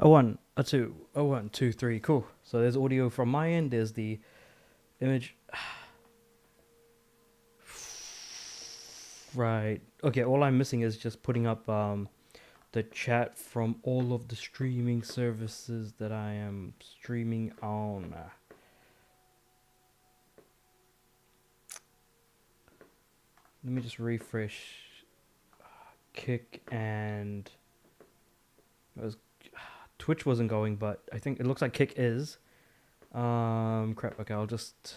A one, a two, a one, two, three. Cool. So there's audio from my end. There's the image. Right. Okay. All I'm missing is just putting up the chat from all of the streaming services that I am streaming on. Let me just refresh. Kick and it was Twitch wasn't going, but I think it looks like Kick is. Crap. Okay, I'll just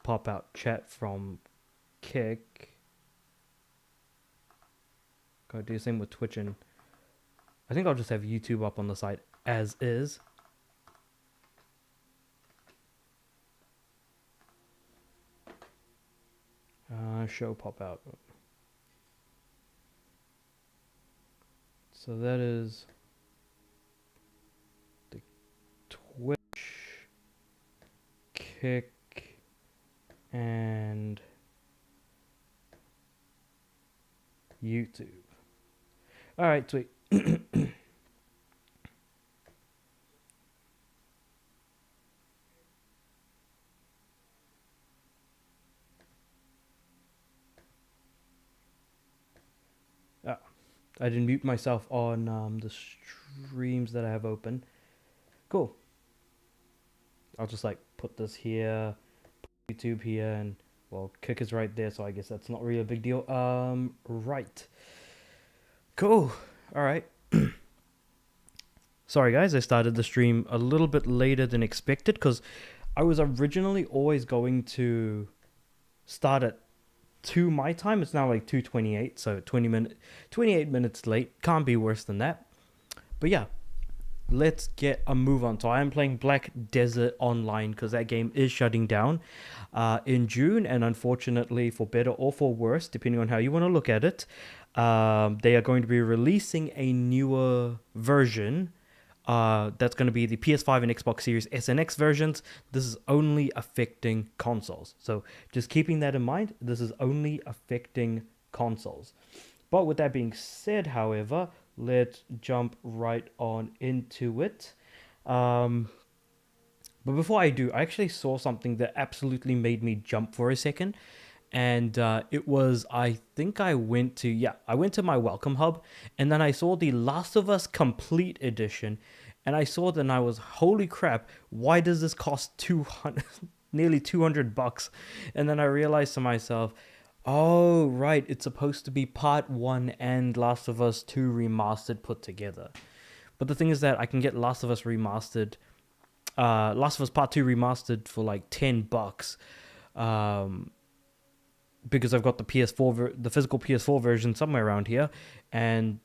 pop out chat from Kick. Gotta do the same with Twitch, and I think I'll just have YouTube up on the side as is. Show pop out. So that is the Twitch, Kick, and YouTube. All right, sweet. I didn't mute myself on the streams that I have open. Cool. I'll just like put this here, put YouTube here, and well, Kick is right there, so I guess that's not really a big deal. Right. Cool. All right. Sorry guys, I started the stream a little bit later than expected because I was originally always going to start at 2 my time. It's now like 2:28, so 28 minutes late. Can't be worse than that. But yeah, let's get a move on. So I am playing Black Desert Online because that game is shutting down in June, and unfortunately, for better or for worse, depending on how you want to look at it, they are going to be releasing a newer version. That's going to be the PS5 and Xbox Series S and X versions. This is only affecting consoles. So just keeping that in mind, this is only affecting consoles. But with that being said, however, let's jump right on into it. But before I do, I actually saw something that absolutely made me jump for a second. And it was, I think I went to my Welcome Hub, and then I saw the Last of Us Complete Edition, and I saw that and I was, holy crap, why does this cost 200, nearly $200? And then I realized to myself, oh, right, it's supposed to be Part 1 and Last of Us 2 Remastered put together. But the thing is that I can get Last of Us Remastered, Last of Us Part 2 Remastered for like $10. Because I've got the PS4, the physical PS4 version somewhere around here, and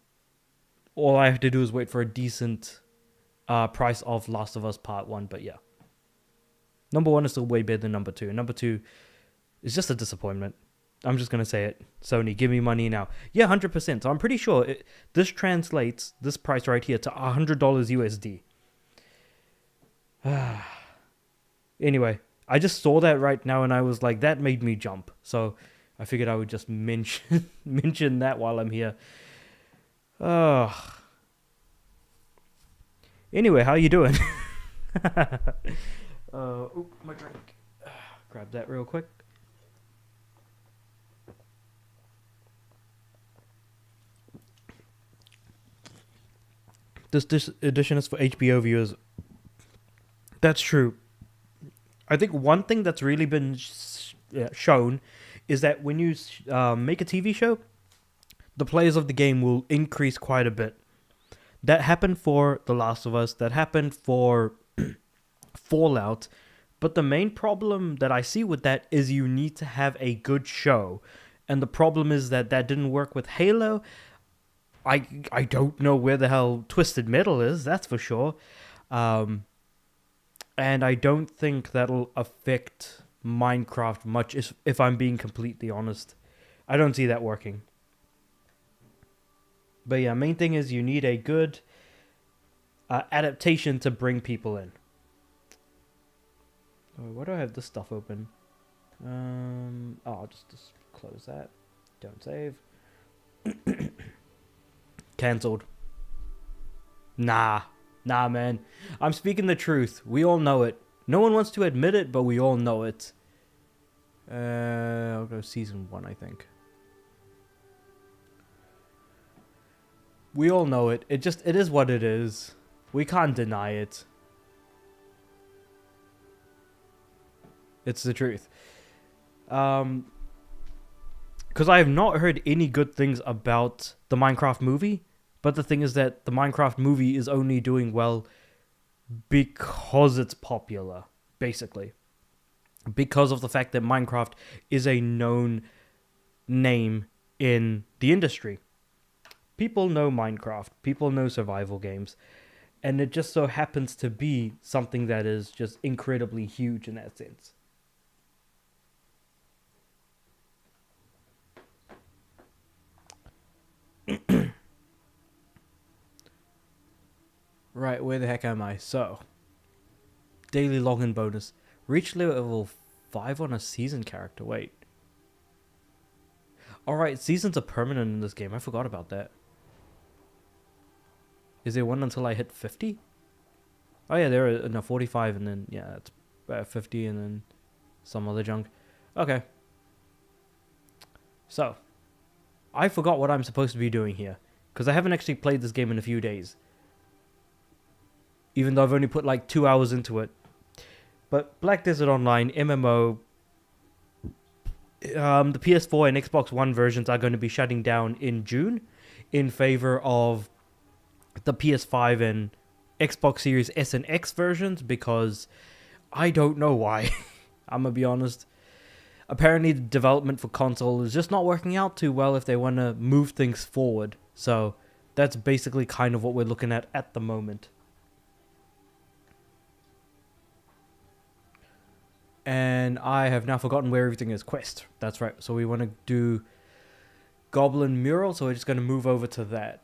all I have to do is wait for a decent price of Last of Us Part 1. But yeah, number 1 is still way better than number 2. Number 2 is just a disappointment. I'm just going to say it. Sony, give me money now. Yeah, 100%. So I'm pretty sure this translates, this price right here, to $100 USD. Anyway, I just saw that right now and I was like, that made me jump. So I figured I would just mention that while I'm here. Anyway, how you doing? My drink. Grab that real quick. This edition is for HBO viewers. That's true. I think one thing that's really been shown is that when you make a TV show, the players of the game will increase quite a bit. That happened for The Last of Us. That happened for Fallout. But the main problem that I see with that is you need to have a good show. And the problem is that didn't work with Halo. I don't know where the hell Twisted Metal is, that's for sure. And I don't think that'll affect Minecraft much, if I'm being completely honest. I don't see that working. But yeah, main thing is you need a good adaptation to bring people in. Oh, why do I have this stuff open? I'll just close that. Don't save. Cancelled. Nah, nah, man. I'm speaking the truth. We all know it. No one wants to admit it, but we all know it. I'll go season 1, I think. We all know it. It is what it is. We can't deny it. It's the truth. Because I have not heard any good things about the Minecraft movie. But the thing is that the Minecraft movie is only doing well because it's popular, basically. Because of the fact that Minecraft is a known name in the industry. People know Minecraft. People know survival games. And it just so happens to be something that is just incredibly huge in that sense. Right, where the heck am I? So, daily login bonus. Reach level 5 on a season character. Wait. Alright, seasons are permanent in this game. I forgot about that. Is there one until I hit 50? Oh yeah, there are no 45 and then, yeah, it's 50 and then some other junk. Okay. So, I forgot what I'm supposed to be doing here. Because I haven't actually played this game in a few days. Even though I've only put like 2 hours into it. But Black Desert Online, MMO, the PS4 and Xbox One versions are going to be shutting down in June in favor of the PS5 and Xbox Series S and X versions because I don't know why. I'm going to be honest. Apparently the development for console is just not working out too well if they want to move things forward. So that's basically kind of what we're looking at the moment. And I have now forgotten where everything is. Quest. That's right. So we want to do Goblin Mural. So we're just going to move over to that.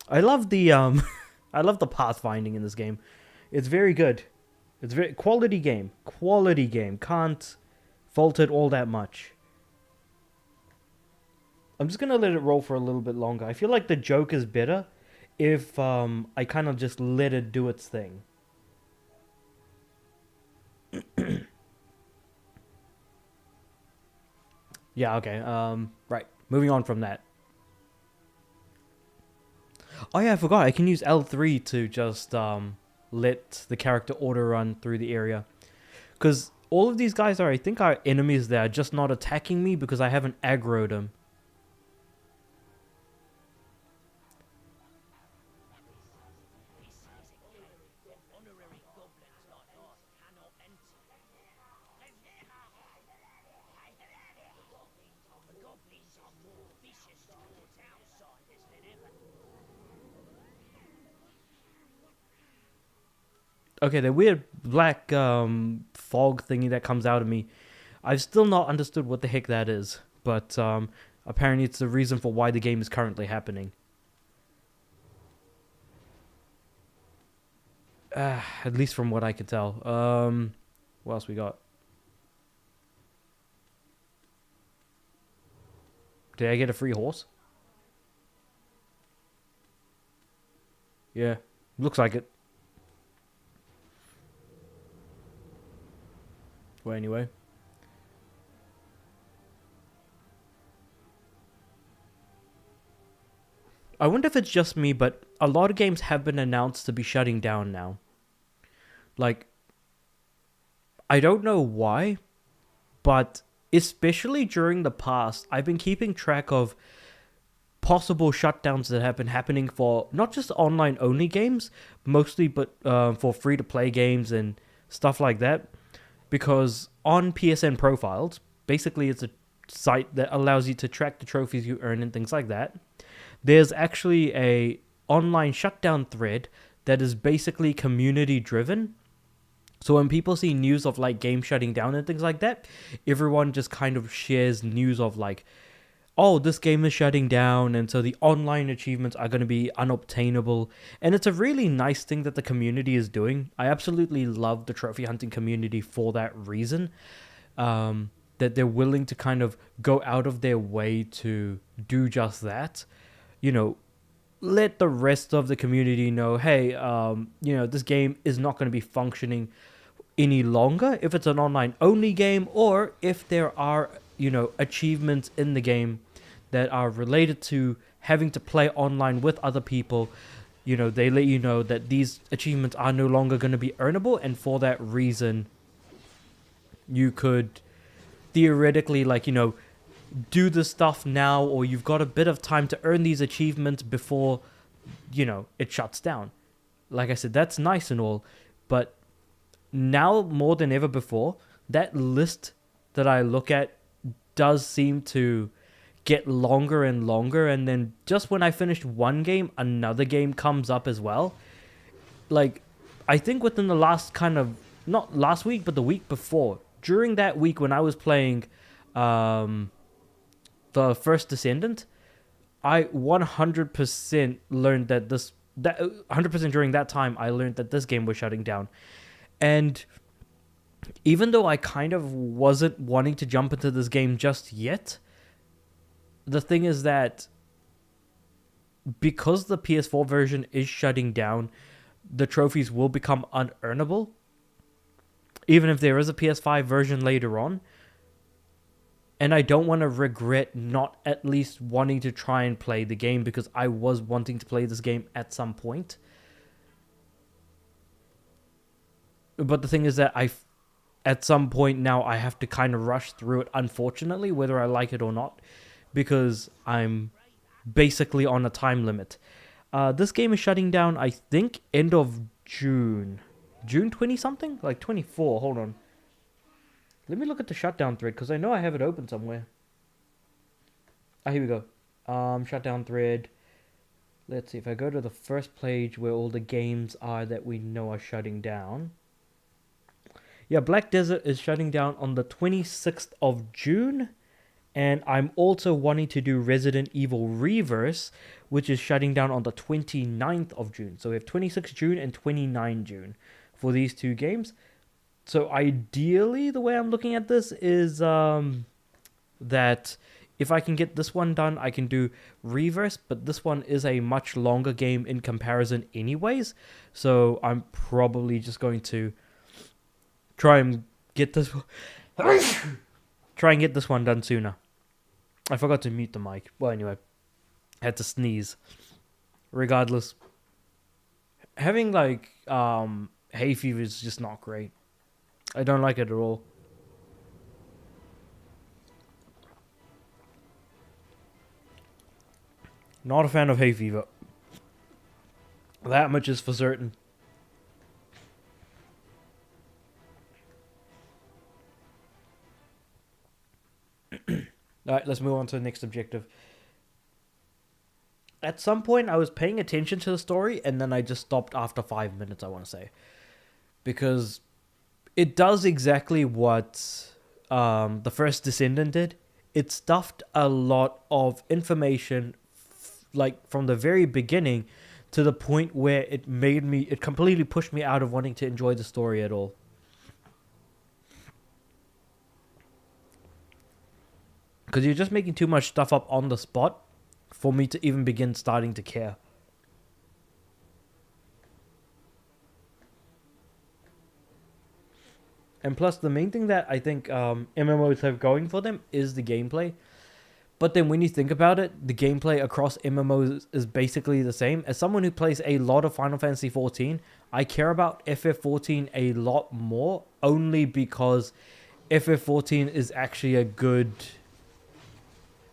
I love the I love the pathfinding in this game. It's very good. It's very quality game. Quality game. Can't fault it all that much. I'm just going to let it roll for a little bit longer. I feel like the joke is better if I kind of just let it do its thing. Yeah, okay. Right. Moving on from that. Oh yeah, I forgot. I can use L3 to just let the character auto run through the area. Because all of these guys I think are enemies that are just not attacking me because I haven't aggroed them. Okay, the weird black fog thingy that comes out of me. I've still not understood what the heck that is. But apparently it's the reason for why the game is currently happening. At least from what I can tell. What else we got? Did I get a free horse? Yeah, looks like it. Well, anyway. I wonder if it's just me, but a lot of games have been announced to be shutting down now. Like, I don't know why, but especially during the past, I've been keeping track of possible shutdowns that have been happening for not just online only games, mostly, but for free to play games and stuff like that. Because on PSN Profiles, basically it's a site that allows you to track the trophies you earn and things like that. There's actually a online shutdown thread that is basically community driven. So when people see news of like games shutting down and things like that, everyone just kind of shares news of like, oh, this game is shutting down, and so the online achievements are going to be unobtainable. And it's a really nice thing that the community is doing. I absolutely love the trophy hunting community for that reason. That they're willing to kind of go out of their way to do just that. you know, let the rest of the community know, hey, this game is not going to be functioning any longer if it's an online only game, or if there are, achievements in the game that are related to having to play online with other people. They let you know that these achievements are no longer going to be earnable, and for that reason, you could theoretically, do the stuff now, or you've got a bit of time to earn these achievements before, it shuts down. Like I said, that's nice and all, but now more than ever before, that list that I look at does seem to get longer and longer, and then just when I finished one game, another game comes up as well. Like, I think within the last not last week, but the week before, during that week when I was playing the First Descendant, I 100% learned that 100% during that time, I learned that this game was shutting down. And even though I kind of wasn't wanting to jump into this game just yet, the thing is that because the PS4 version is shutting down, the trophies will become unearnable. Even if there is a PS5 version later on. And I don't want to regret not at least wanting to try and play the game, because I was wanting to play this game at some point. But the thing is that at some point now, I have to kind of rush through it, unfortunately, whether I like it or not, because I'm basically on a time limit. This game is shutting down, I think, end of June. June 20-something? Like 24, hold on. Let me look at the shutdown thread, because I know I have it open somewhere. Here we go. Shutdown thread. Let's see, if I go to the first page where all the games are that we know are shutting down. Yeah, Black Desert is shutting down on the 26th of June. And I'm also wanting to do Resident Evil Reverse, which is shutting down on the 29th of June. So we have 26 June and 29 June for these two games. So ideally, the way I'm looking at this is that if I can get this one done, I can do Reverse, but this one is a much longer game in comparison anyways. So I'm probably just going to try and get this one done sooner. I forgot to mute the mic. Well, anyway, I had to sneeze. Regardless, having hay fever is just not great. I don't like it at all. Not a fan of hay fever. That much is for certain. Alright, let's move on to the next objective. At some point, I was paying attention to the story, and then I just stopped after 5 minutes, I want to say. Because it does exactly what the First Descendant did. It stuffed a lot of information, from the very beginning, to the point where it completely pushed me out of wanting to enjoy the story at all. Because you're just making too much stuff up on the spot for me to even begin starting to care. And plus, the main thing that I think MMOs have going for them is the gameplay. But then when you think about it, the gameplay across MMOs is basically the same. As someone who plays a lot of Final Fantasy XIV, I care about FF14 a lot more, only because FF14 is actually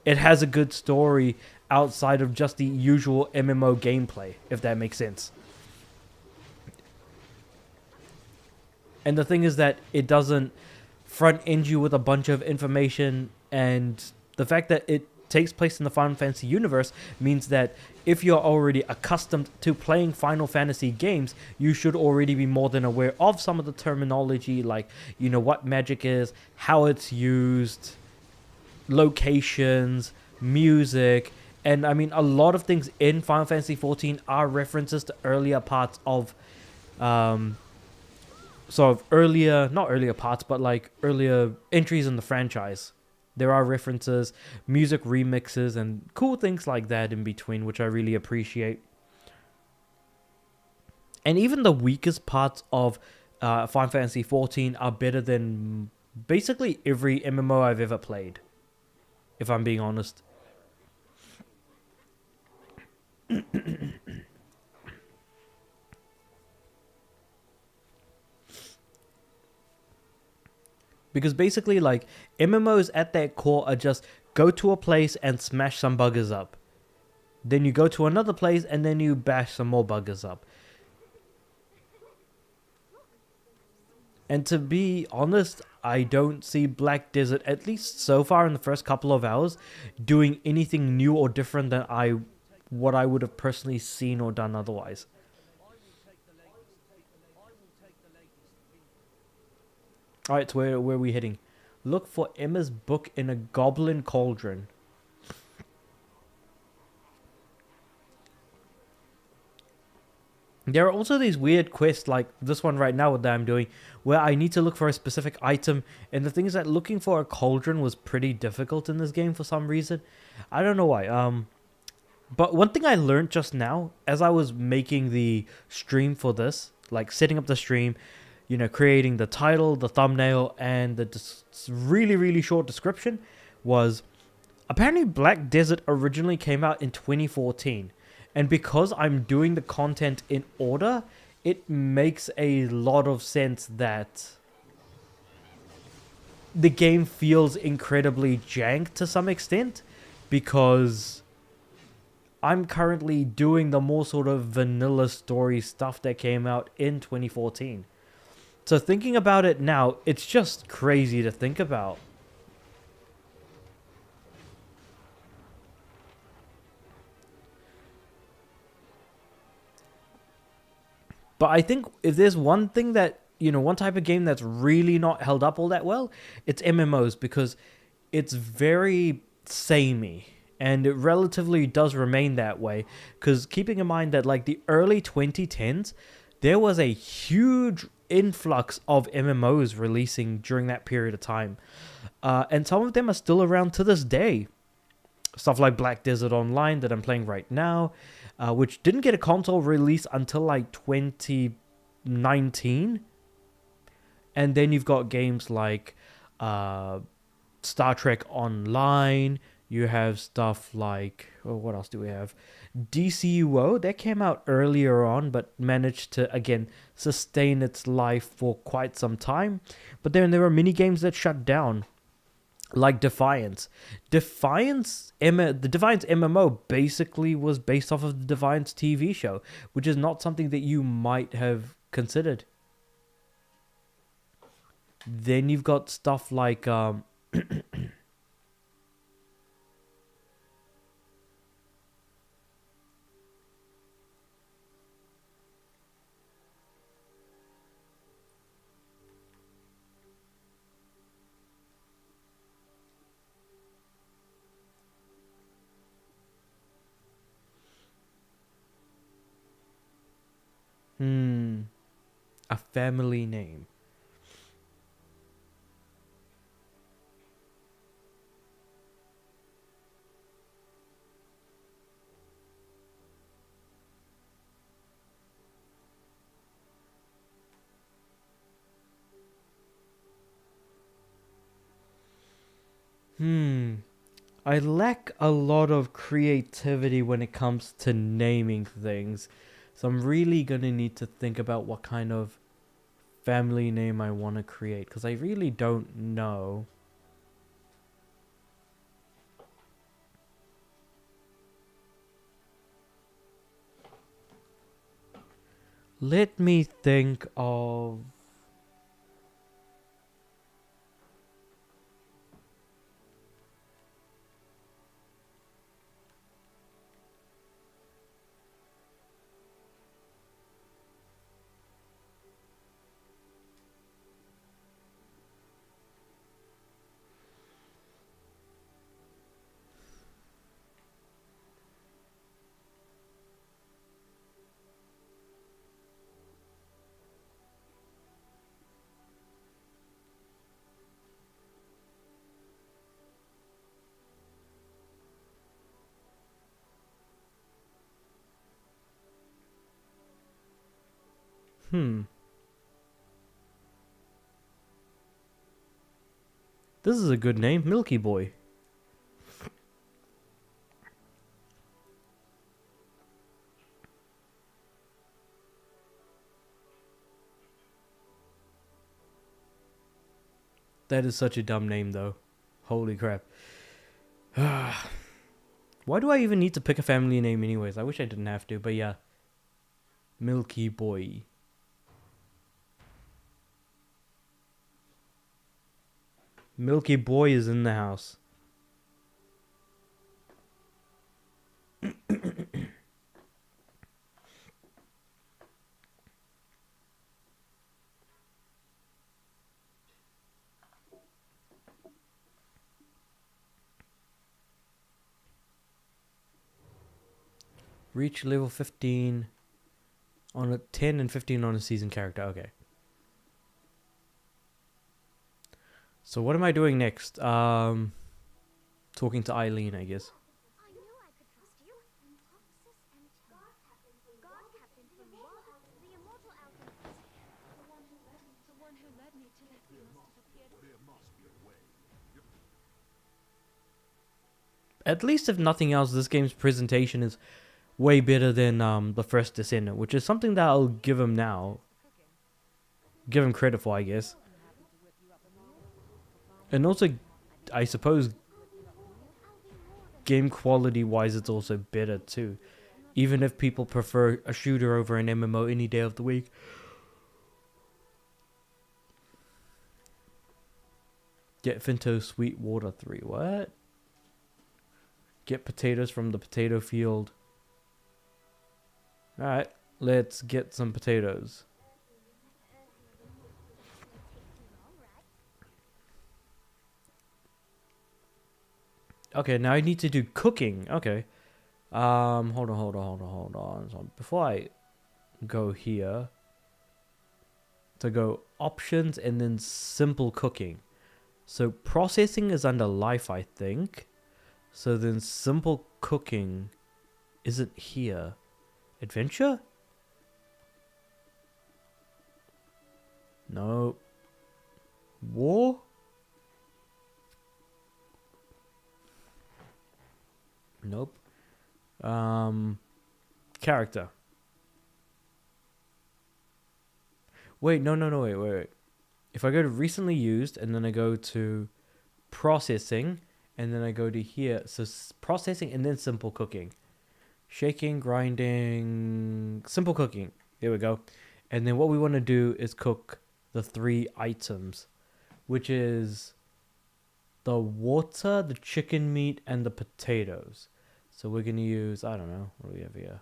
it has a good story outside of just the usual MMO gameplay, if that makes sense. And the thing is that it doesn't front end you with a bunch of information, and the fact that it takes place in the Final Fantasy universe means that if you're already accustomed to playing Final Fantasy games, you should already be more than aware of some of the terminology, like, what magic is, how it's used, locations, music, and I mean, a lot of things in Final Fantasy XIV are references to earlier parts of not earlier parts, but earlier entries in the franchise. There are references, music remixes, and cool things like that in between, which I really appreciate. And even the weakest parts of Final Fantasy 14 are better than basically every MMO I've ever played, if I'm being honest. Because basically, like, MMOs at their core are just go to a place and smash some buggers up. Then you go to another place and then you bash some more buggers up. And to be honest, I don't see Black Desert, at least so far in the first couple of hours, doing anything new or different than what I would have personally seen or done otherwise. Alright, so where are we heading? Look for Emma's book in a goblin cauldron. There are also these weird quests like this one right now that I'm doing where I need to look for a specific item, and the thing is that looking for a cauldron was pretty difficult in this game for some reason. I don't know why. But one thing I learned just now as I was making the stream for this, like setting up the stream, you know, creating the title, the thumbnail, and the really, really short description, was apparently Black Desert originally came out in 2014. And because I'm doing the content in order, it makes a lot of sense that the game feels incredibly jank to some extent, because I'm currently doing the more sort of vanilla story stuff that came out in 2014. So thinking about it now, it's just crazy to think about. But I think if there's one thing that, you know, one type of game that's really not held up all that well, it's MMOs, because it's very samey. And it relatively does remain that way. Because keeping in mind that, like, the early 2010s, there was a huge influx of MMOs releasing during that period of time. And some of them are still around to this day. Stuff like Black Desert Online that I'm playing right now, which didn't get a console release until like 2019. And then you've got games like Star Trek Online. You have stuff like, oh, what else do we have? DCUO, that came out earlier on, but managed to, again, sustain its life for quite some time. But then there were mini games that shut down, like Defiance. The Defiance MMO basically was based off of the Defiance TV show, which is not something that you might have considered. Then you've got stuff like a family name. I lack a lot of creativity when it comes to naming things. So I'm really going to need to think about what kind of family name I want to create, because I really don't know. Let me think of... Hmm. This is a good name, Milky Boy. That is such a dumb name, though. Holy crap. Why do I even need to pick a family name anyways? I wish I didn't have to, but yeah. Milky Boy. Milky Boy is in the house. Reach level 15 on a 10 and 15 on a season character. Okay. So what am I doing next? Talking to Eileen, I guess. I knew I could trust you. Toxis and God Captain from what? The immortal alchemist. The one who led me to that we must have appeared. There must be a way. At least if nothing else, this game's presentation is way better than the first Descendant, which is something that I'll give him now. Give him credit for, I guess. And also, I suppose, game quality wise, it's also better too. Even if people prefer a shooter over an MMO any day of the week. Get Finto Sweet Water 3. What? Get potatoes from the potato field. Alright, let's get some potatoes. Okay, now I need to do cooking. Okay. Hold on. So before I go here, to go options and then simple cooking. So processing is under life, I think. So then simple cooking isn't here. Adventure? No. War? Nope. Character. Wait, no, wait. If I go to recently used and then I go to processing and then I go to here, so processing and then simple cooking. Shaking, grinding, simple cooking. There we go. And then what we want to do is cook the 3 items, which is the water, the chicken meat, and the potatoes. So we're going to use, I don't know, what do we have here?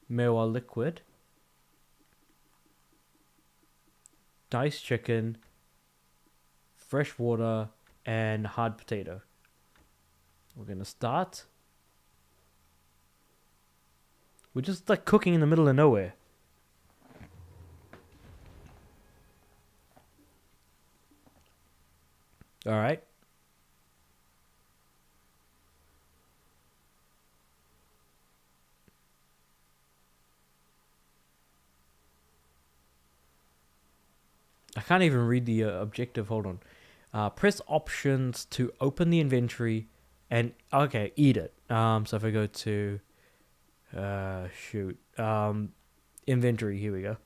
Mewa liquid. Diced chicken, fresh water, and hard potato. We're going to start. We're just like cooking in the middle of nowhere. Alright. I can't even read the objective. Hold on. Press options to open the inventory and okay, eat it. So if I go to inventory, here we go.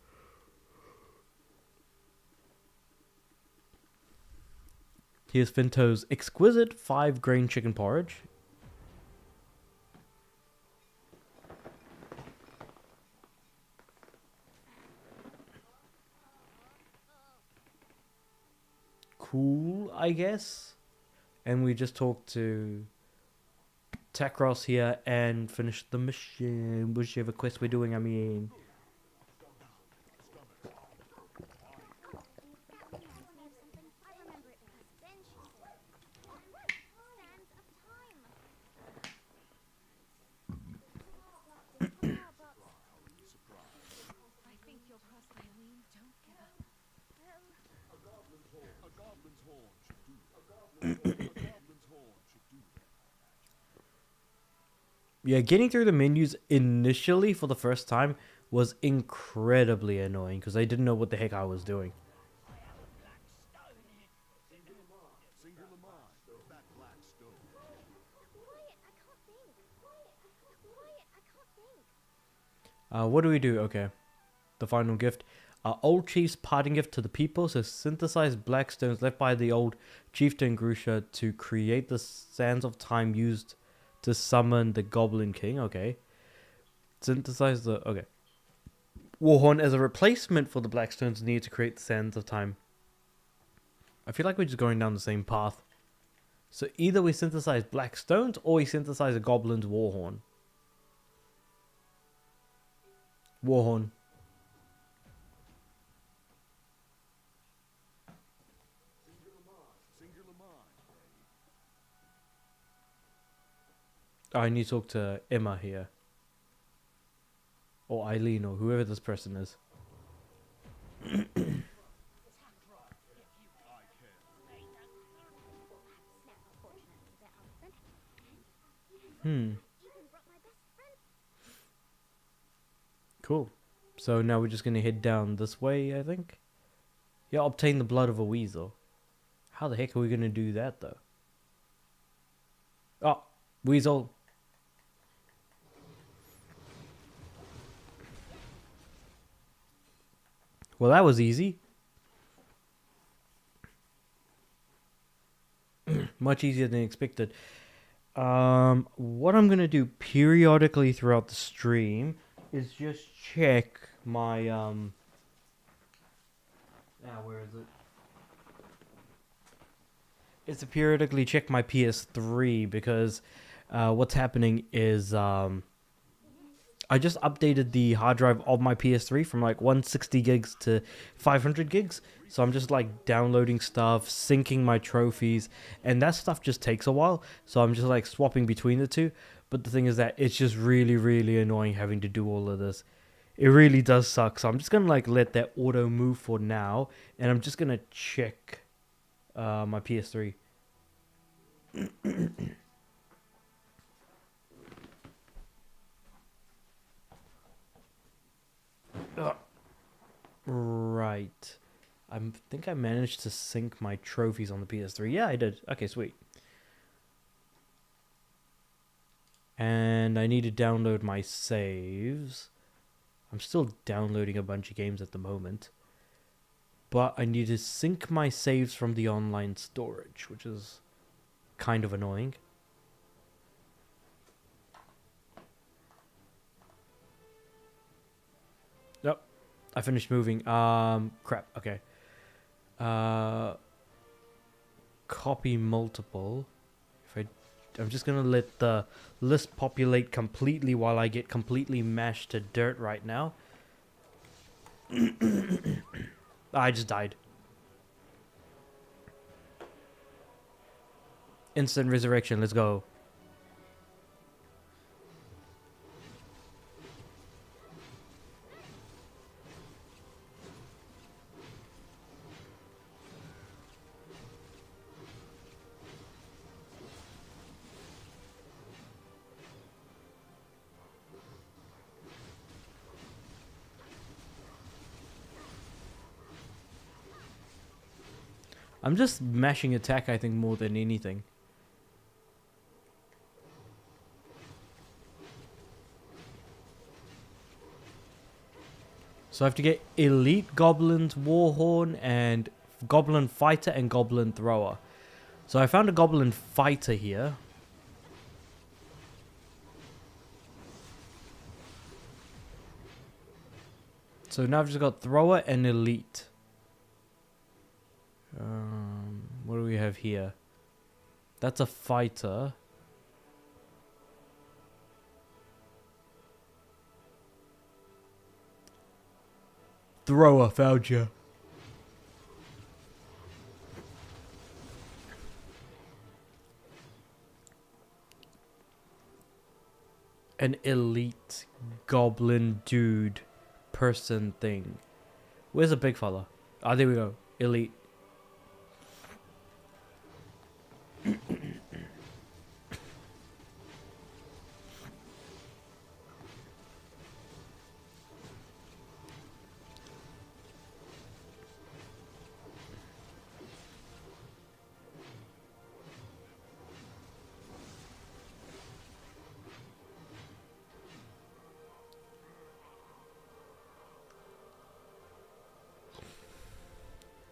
Here's Finto's exquisite 5-grain chicken porridge. Cool, I guess. And we just talked to Takros here and finished the mission. Whichever quest we're doing, I mean. Yeah, getting through the menus initially for the first time was incredibly annoying because I didn't know what the heck I was doing. Quiet, I can't think. Quiet, I can't think. What do we do? Okay. The final gift. Old chief's parting gift to the people. So synthesize black stones left by the old chieftain Grusha to create the sands of time used to summon the Goblin King. Okay. Synthesize the... Okay. Warhorn as a replacement for the black stones needed to create the sands of time. I feel like we're just going down the same path. So either we synthesize black stones or we synthesize a goblin's warhorn. Warhorn. I need to talk to Emma here. Or Eileen or whoever this person is. Cool. So now we're just going to head down this way, I think. Yeah, obtain the blood of a weasel. How the heck are we going to do that, though? Oh, weasel. Well, that was easy. Much easier than expected. What I'm going to do periodically throughout the stream is just check my, where is it? Is to periodically check my PS3 because what's happening is I just updated the hard drive of my PS3 from like 160 gigs to 500 gigs. So I'm just like downloading stuff, syncing my trophies, and that stuff just takes a while. So I'm just like swapping between the two. But the thing is that it's just really, really annoying having to do all of this. It really does suck. So I'm just going to like let that auto move for now. And I'm just going to check my PS3. Right. I think I managed to sync my trophies on the PS3. Yeah, I did. Okay, sweet. And I need to download my saves. I'm still downloading a bunch of games at the moment. But I need to sync my saves from the online storage, which is kind of annoying. Yep. I finished moving. Crap. Okay. Copy multiple. I'm just gonna let the list populate completely while I get completely mashed to dirt right now. I just died. Instant resurrection. Let's go. I'm just mashing attack, I think, more than anything. So I have to get Elite Goblin's Warhorn and Goblin Fighter and Goblin Thrower. So I found a Goblin Fighter here. So now I've just got Thrower and Elite. What do we have here? That's a fighter. Thrower, found you. An elite goblin dude person thing. Where's the big fella? Ah, there we go. Elite.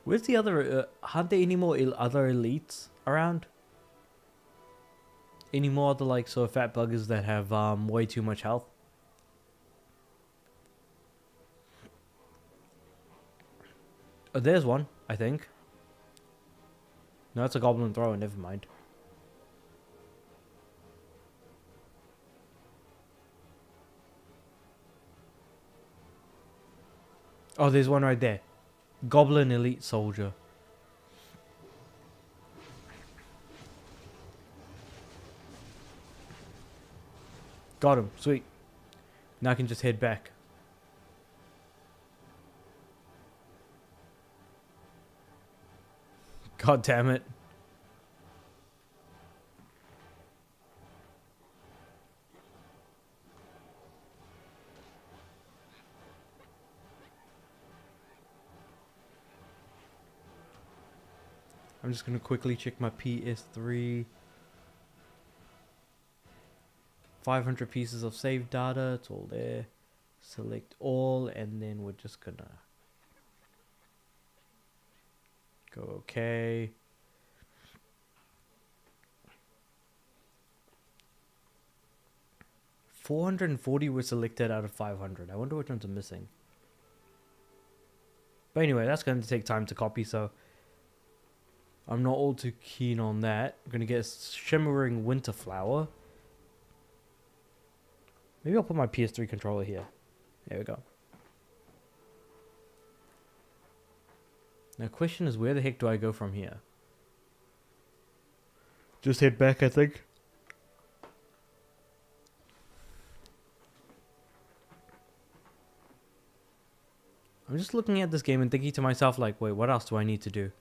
Where's the other? Aren't there any more other elites around? Any more other like sort of fat buggers that have way too much health? Oh, there's one, I think. No, it's a goblin thrower. Never mind. Oh, there's one right there. Goblin elite soldier. Got him. Sweet. Now I can just head back. God damn it. I'm just going to quickly check my PS3. 500 pieces of saved data. It's all there. Select all. And then we're just going to go okay. $440 were selected out of 500. I wonder which ones are missing. But anyway, that's going to take time to copy, so I'm not all too keen on that. I'm going to get a shimmering winter flower. Maybe I'll put my PS3 controller here. There we go. Now, question is, where the heck do I go from here? Just head back, I think. I'm just looking at this game and thinking to myself, like, wait, what else do I need to do?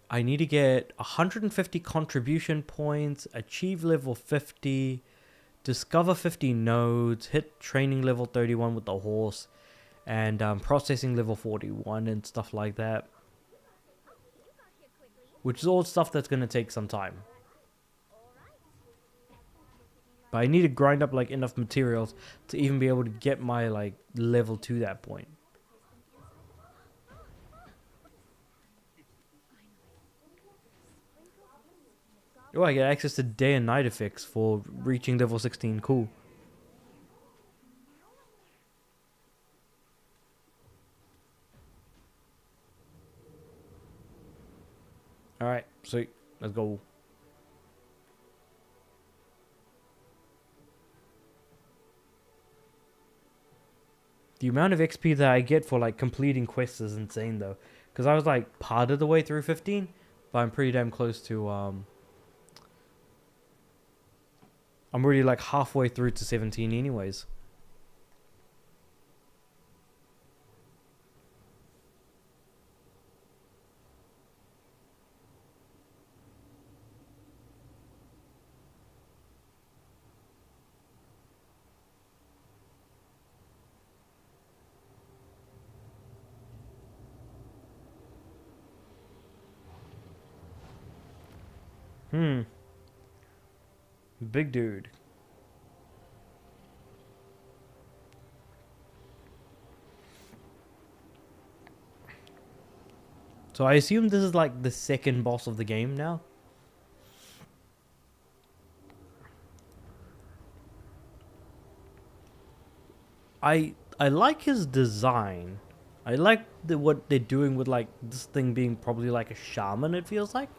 I need to get 150 contribution points, achieve level 50, discover 50 nodes, hit training level 31 with the horse, and processing level 41 and stuff like that. Which is all stuff that's going to take some time. But I need to grind up like enough materials to even be able to get my like level to that point. Oh, I get access to day and night effects for reaching level 16. Cool. Alright, sweet. Let's go. The amount of XP that I get for like completing quests is insane though. Because I was like part of the way through 15, but I'm pretty damn close to I'm already like halfway through to 17 anyways. Big dude. So I assume this is like the second boss of the game now. I like his design. I like what they're doing with like this thing being probably like a shaman, it feels like.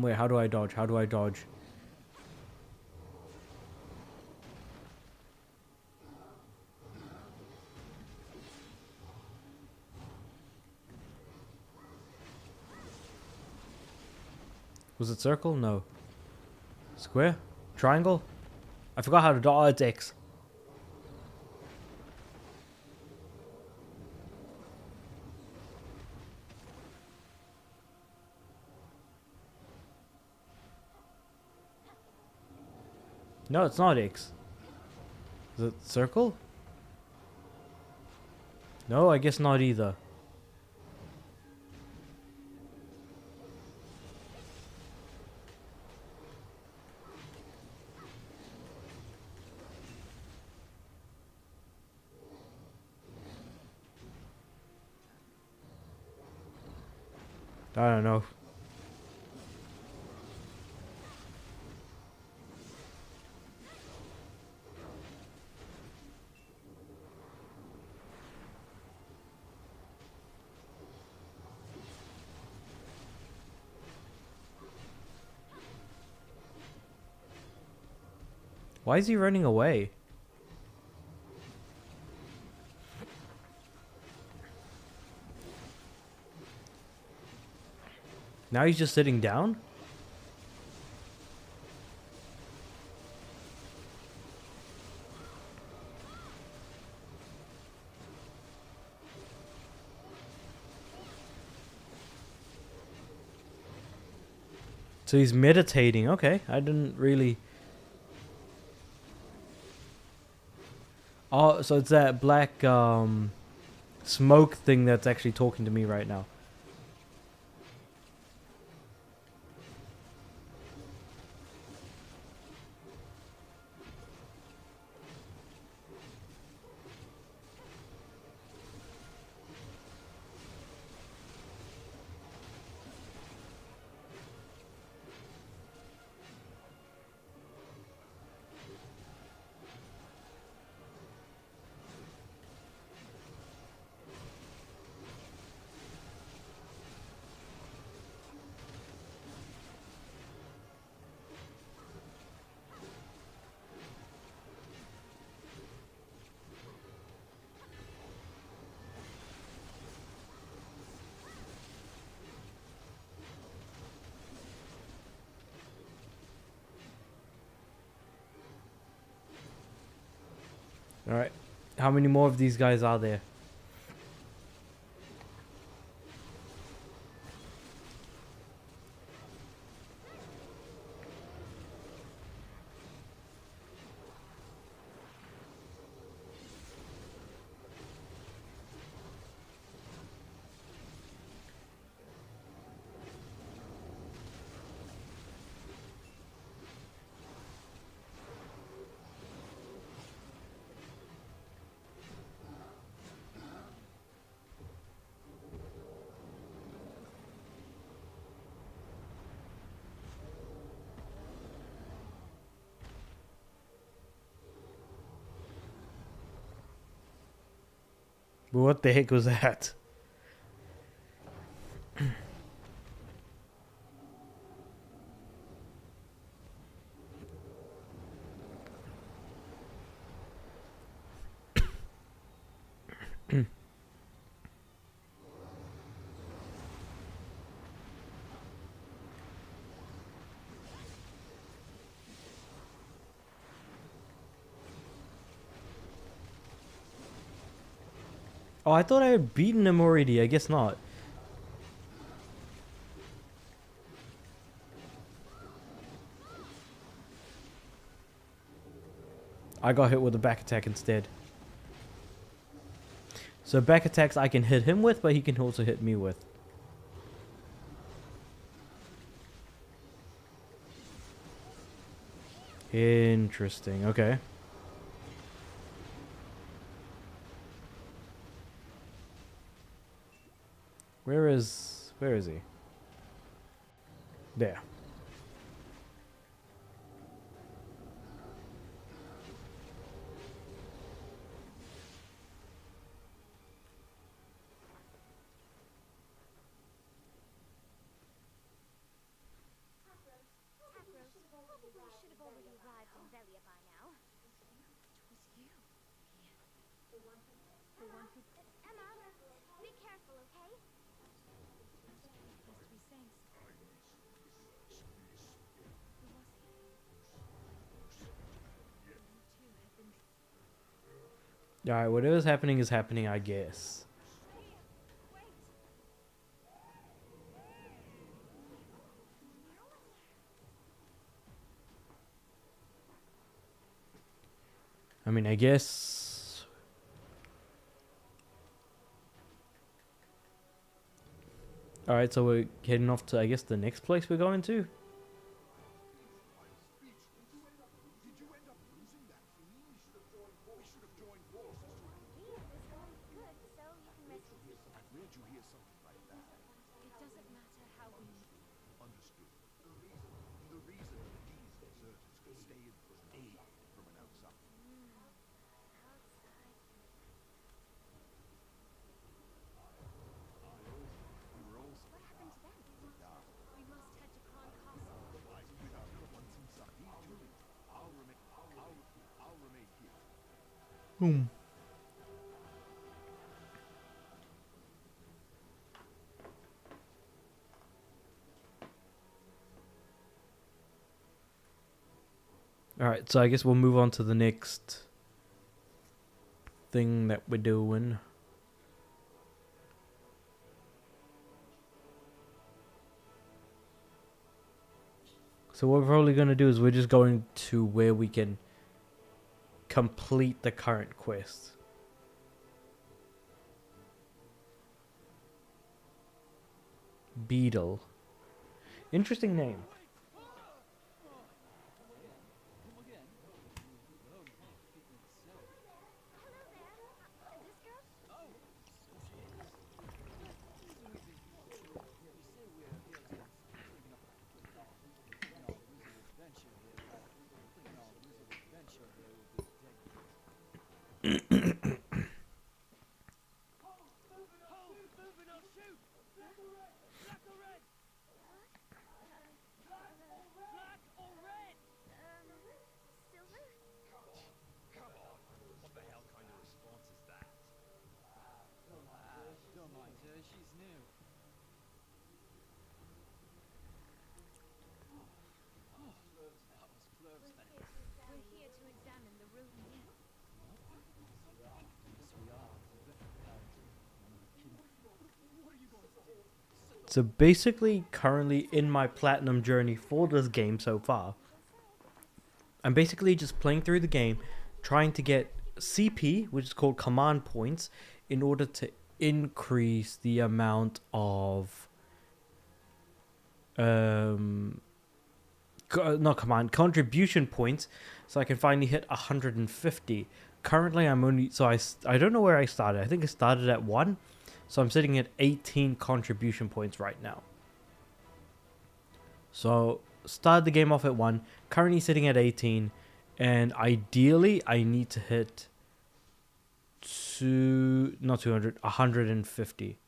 Wait, how do I dodge? How do I dodge? Was it circle? No. Square? Triangle? I forgot how to dodge. Oh, it's X. No, it's not X. Is it circle? No, I guess not either. I don't know. Why is he running away? Now he's just sitting down? So he's meditating. Okay, I didn't really... Oh, so it's that black smoke thing that's actually talking to me right now. Alright. How many more of these guys are there? What the heck was that? Oh, I thought I had beaten him already. I guess not. I got hit with a back attack instead. So back attacks I can hit him with, but he can also hit me with. Interesting. Okay. Where is he? There. Probably should have already arrived in Velia by now. It was you. The one who... Emma, be careful, okay? Best we sang. Who was he? You two have been... Alright, whatever's happening is happening, I guess. Wait! I mean, I guess. All right, so we're heading off to, I guess, the next place we're going to. Hey, this one's good, so you can rest easy. Where'd you hear something like that? It doesn't matter how we... Understood. The reason these deserters could stay in was aid from an outside. outside... We were all What happened to them? down. We must head to Kron Castle. Without once inside these truly, I'll remain here. Boom. All right, so I guess we'll move on to the next thing that we're doing. So what we're probably going to do is we're just going to where we can complete the current quest. Beetle. Interesting name. This girl? Silver? Come on! What the hell kind of response is that? Don't mind her, she's new. Oh, that was close. We're here to examine the room. Yes, we are. So basically, currently in my platinum journey for this game so far, I'm basically just playing through the game, trying to get CP, which is called command points, in order to increase the amount of contribution points, so I can finally hit 150. Currently, I'm only I don't know where I started. I think I started at 1, so I'm sitting at 18 contribution points right now. So started the game off at 1, currently sitting at 18, and ideally I need to hit 150.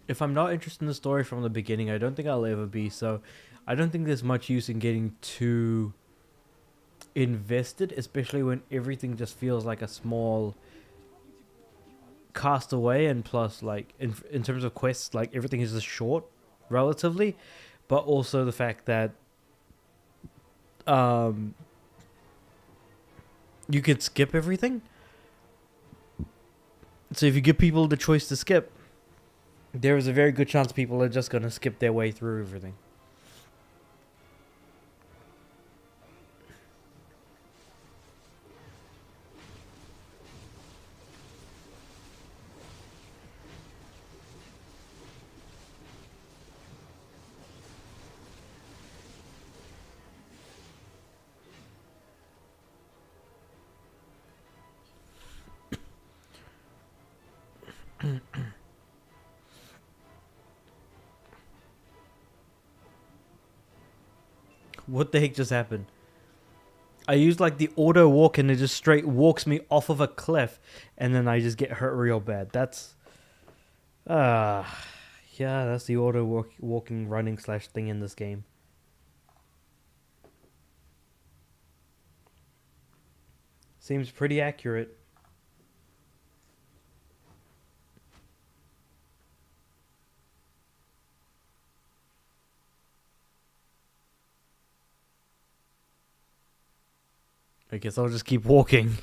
If I'm not interested in the story from the beginning, I don't think I'll ever be. So I don't think there's much use in getting too invested, especially when everything just feels like a small castaway. And plus, like, in terms of quests, like, everything is just short relatively, but also the fact that you could skip everything. So if you give people the choice to skip, there is a very good chance people are just going to skip their way through everything. What the heck just happened? I used like the auto walk and it just straight walks me off of a cliff and then I just get hurt real bad. That's yeah, that's the auto walking running slash thing in this game. Seems pretty accurate. I guess I'll just keep walking.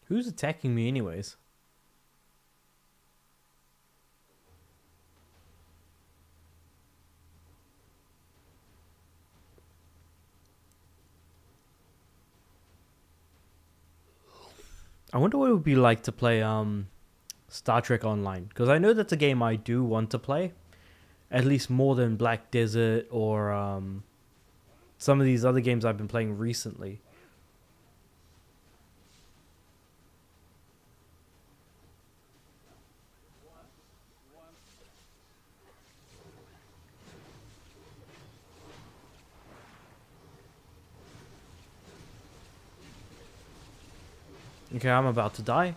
Who's attacking me anyways? I wonder what it would be like to play Star Trek Online, because I know that's a game I do want to play, at least more than Black Desert or some of these other games I've been playing recently. Okay, I'm about to die.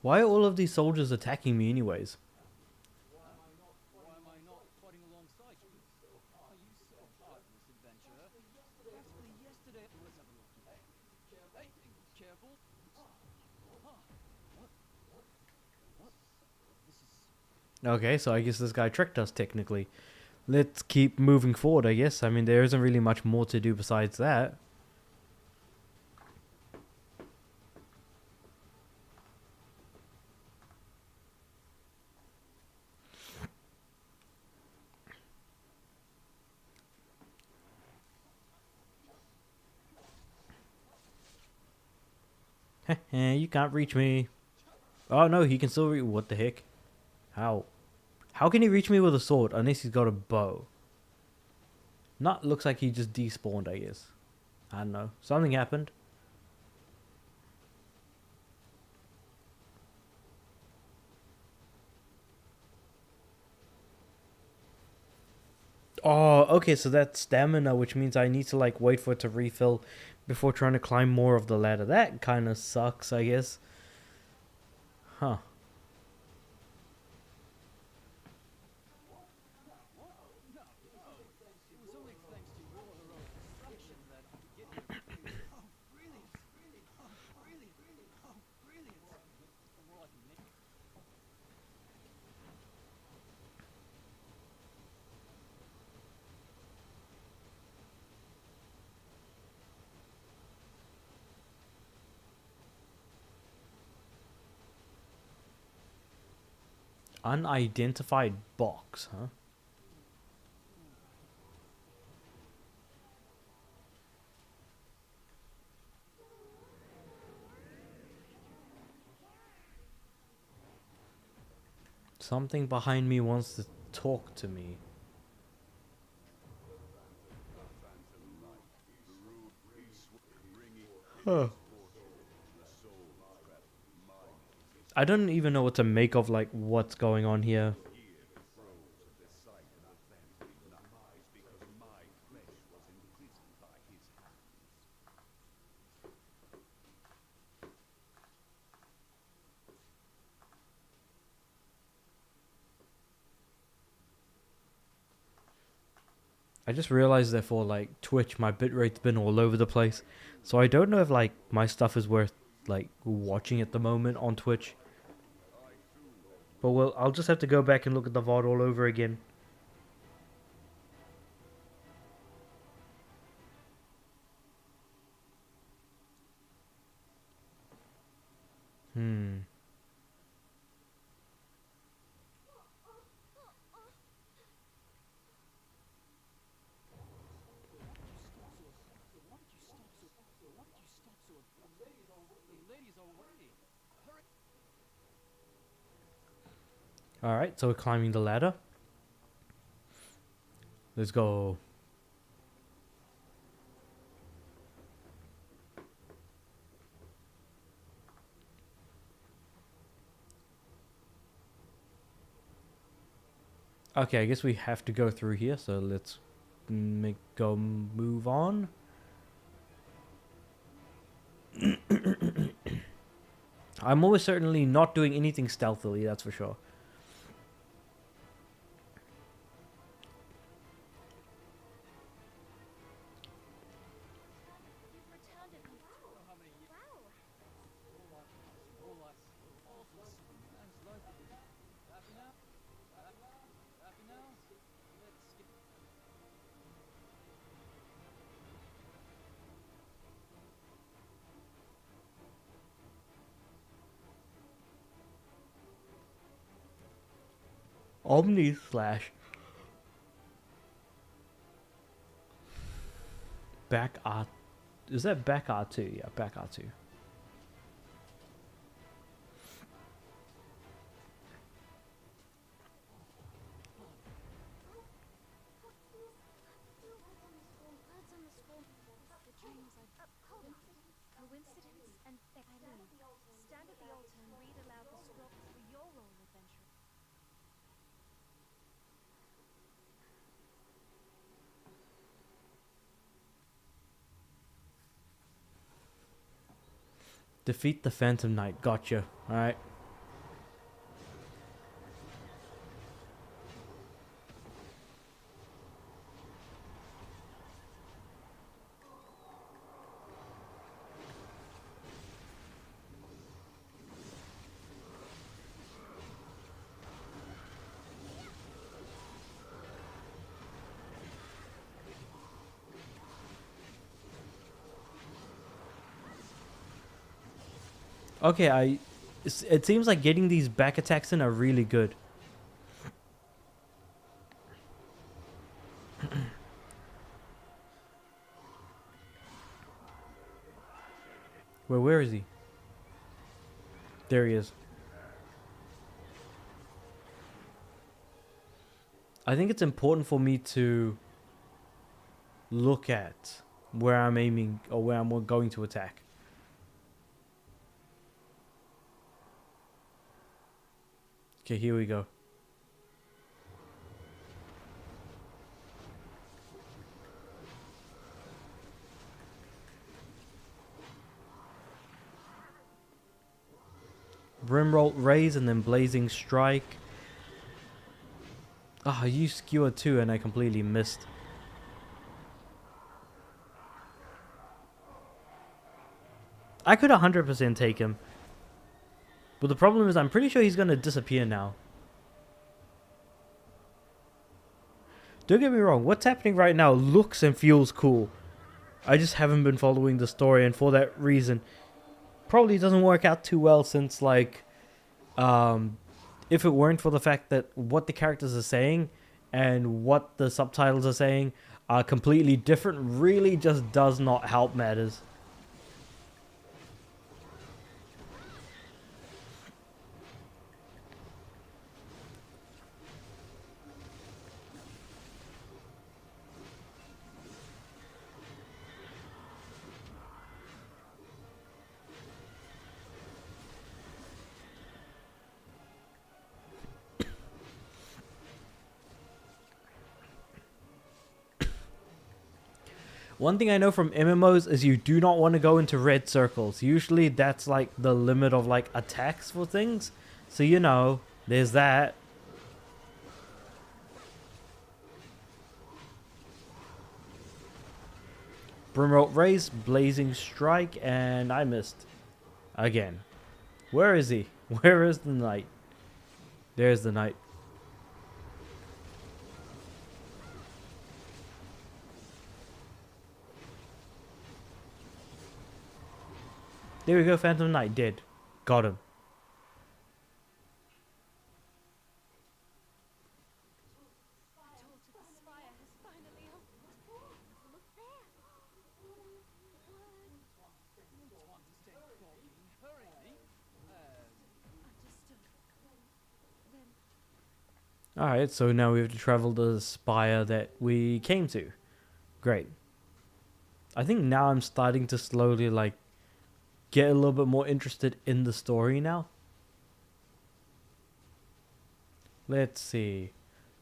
Why are all of these soldiers attacking me anyways? Why am I not fighting alongside you? Are you so heartless, adventurer? Practically yesterday. Let's have a look. Hey, careful. Huh. What? This is. Okay, so I guess this guy tricked us technically. Let's keep moving forward, I guess. I mean, there isn't really much more to do besides that. You can't reach me. Oh no, he can still reach. What the heck? How? How can he reach me with a sword unless he's got a bow? Not looks like he just despawned, I guess. I don't know. Something happened. Oh, okay, so that's stamina, which means I need to like wait for it to refill before trying to climb more of the ladder. That kind of sucks, I guess. Huh. It was only thanks to your heroic destruction that I could get here. Oh, brilliant! Oh, brilliant! Oh, brilliant! Well, I can make. Unidentified box, huh? Something behind me wants to talk to me. Huh. I don't even know what to make of like what's going on here. I just realized that for like Twitch, my bitrate's been all over the place. So I don't know if like my stuff is worth like watching at the moment on Twitch. But well, I'll just have to go back and look at the VOD all over again. Hmm. Why did you stop so? Why did you stop so? The ladies are waiting. Hurry! Alright, so we're climbing the ladder. Let's go. Okay, I guess we have to go through here, so let's move on. I'm almost certainly not doing anything stealthily, that's for sure. You've returned it. Well, how many years? Wow. All us. Awesome. Thanks, like. Happy now? Happy now? Let's skip. Omni slash. Back R. Is that back R2? Yeah, back R2. Words on the scroll. The dreams I... hold on. Coincidence and Eileen. Stand at the altar and read aloud the scroll for your role, adventurer. Defeat the Phantom Knight. Gotcha. Alright. Okay, it seems like getting these back attacks in are really good. Where is he? There he is. I think it's important for me to look at where I'm aiming or where I'm going to attack. Okay, here we go. Brimrolt raise and then blazing strike. Ah, I used skewer too and I completely missed. I could 100% take him. But the problem is I'm pretty sure he's going to disappear now. Don't get me wrong, what's happening right now looks and feels cool. I just haven't been following the story, and for that reason, probably doesn't work out too well since, like, if it weren't for the fact that what the characters are saying and what the subtitles are saying are completely different, really just does not help matters. One thing I know from MMOs is you do not want to go into red circles. Usually that's like the limit of like attacks for things. So you know, there's that. Brimrolt raise, blazing strike, and I missed. Again. Where is he? Where is the knight? There's the knight. There we go, Phantom Knight, dead. Got him. The door to the spire has finally opened. Look there. To understand talking. Hurry. Understood. Then Alright, so now we have to travel the spire that we came to. Great. I think now I'm starting to slowly, like, get a little bit more interested in the story now. Let's see.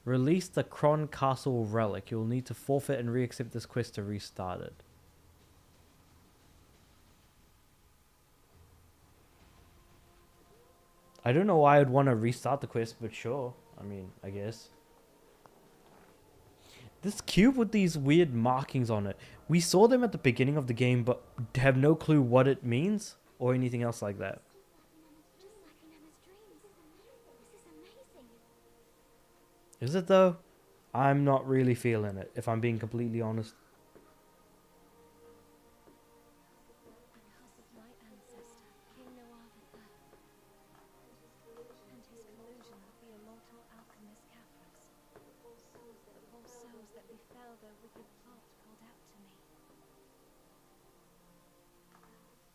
Release the Kron Castle relic. You'll need to forfeit and re-accept this quest to restart it. I don't know why I'd want to restart the quest, but sure. I mean, I guess. This cube with these weird markings on it. We saw them at the beginning of the game, but have no clue what it means or anything else like that. Just like in Emma's dreams. This is amazing. Is it though? I'm not really feeling it, if I'm being completely honest. Because of my ancestor, King Nawavata, and his collusion with the immortal alchemist Caphras, the false souls that befell their wicked plot called out to me.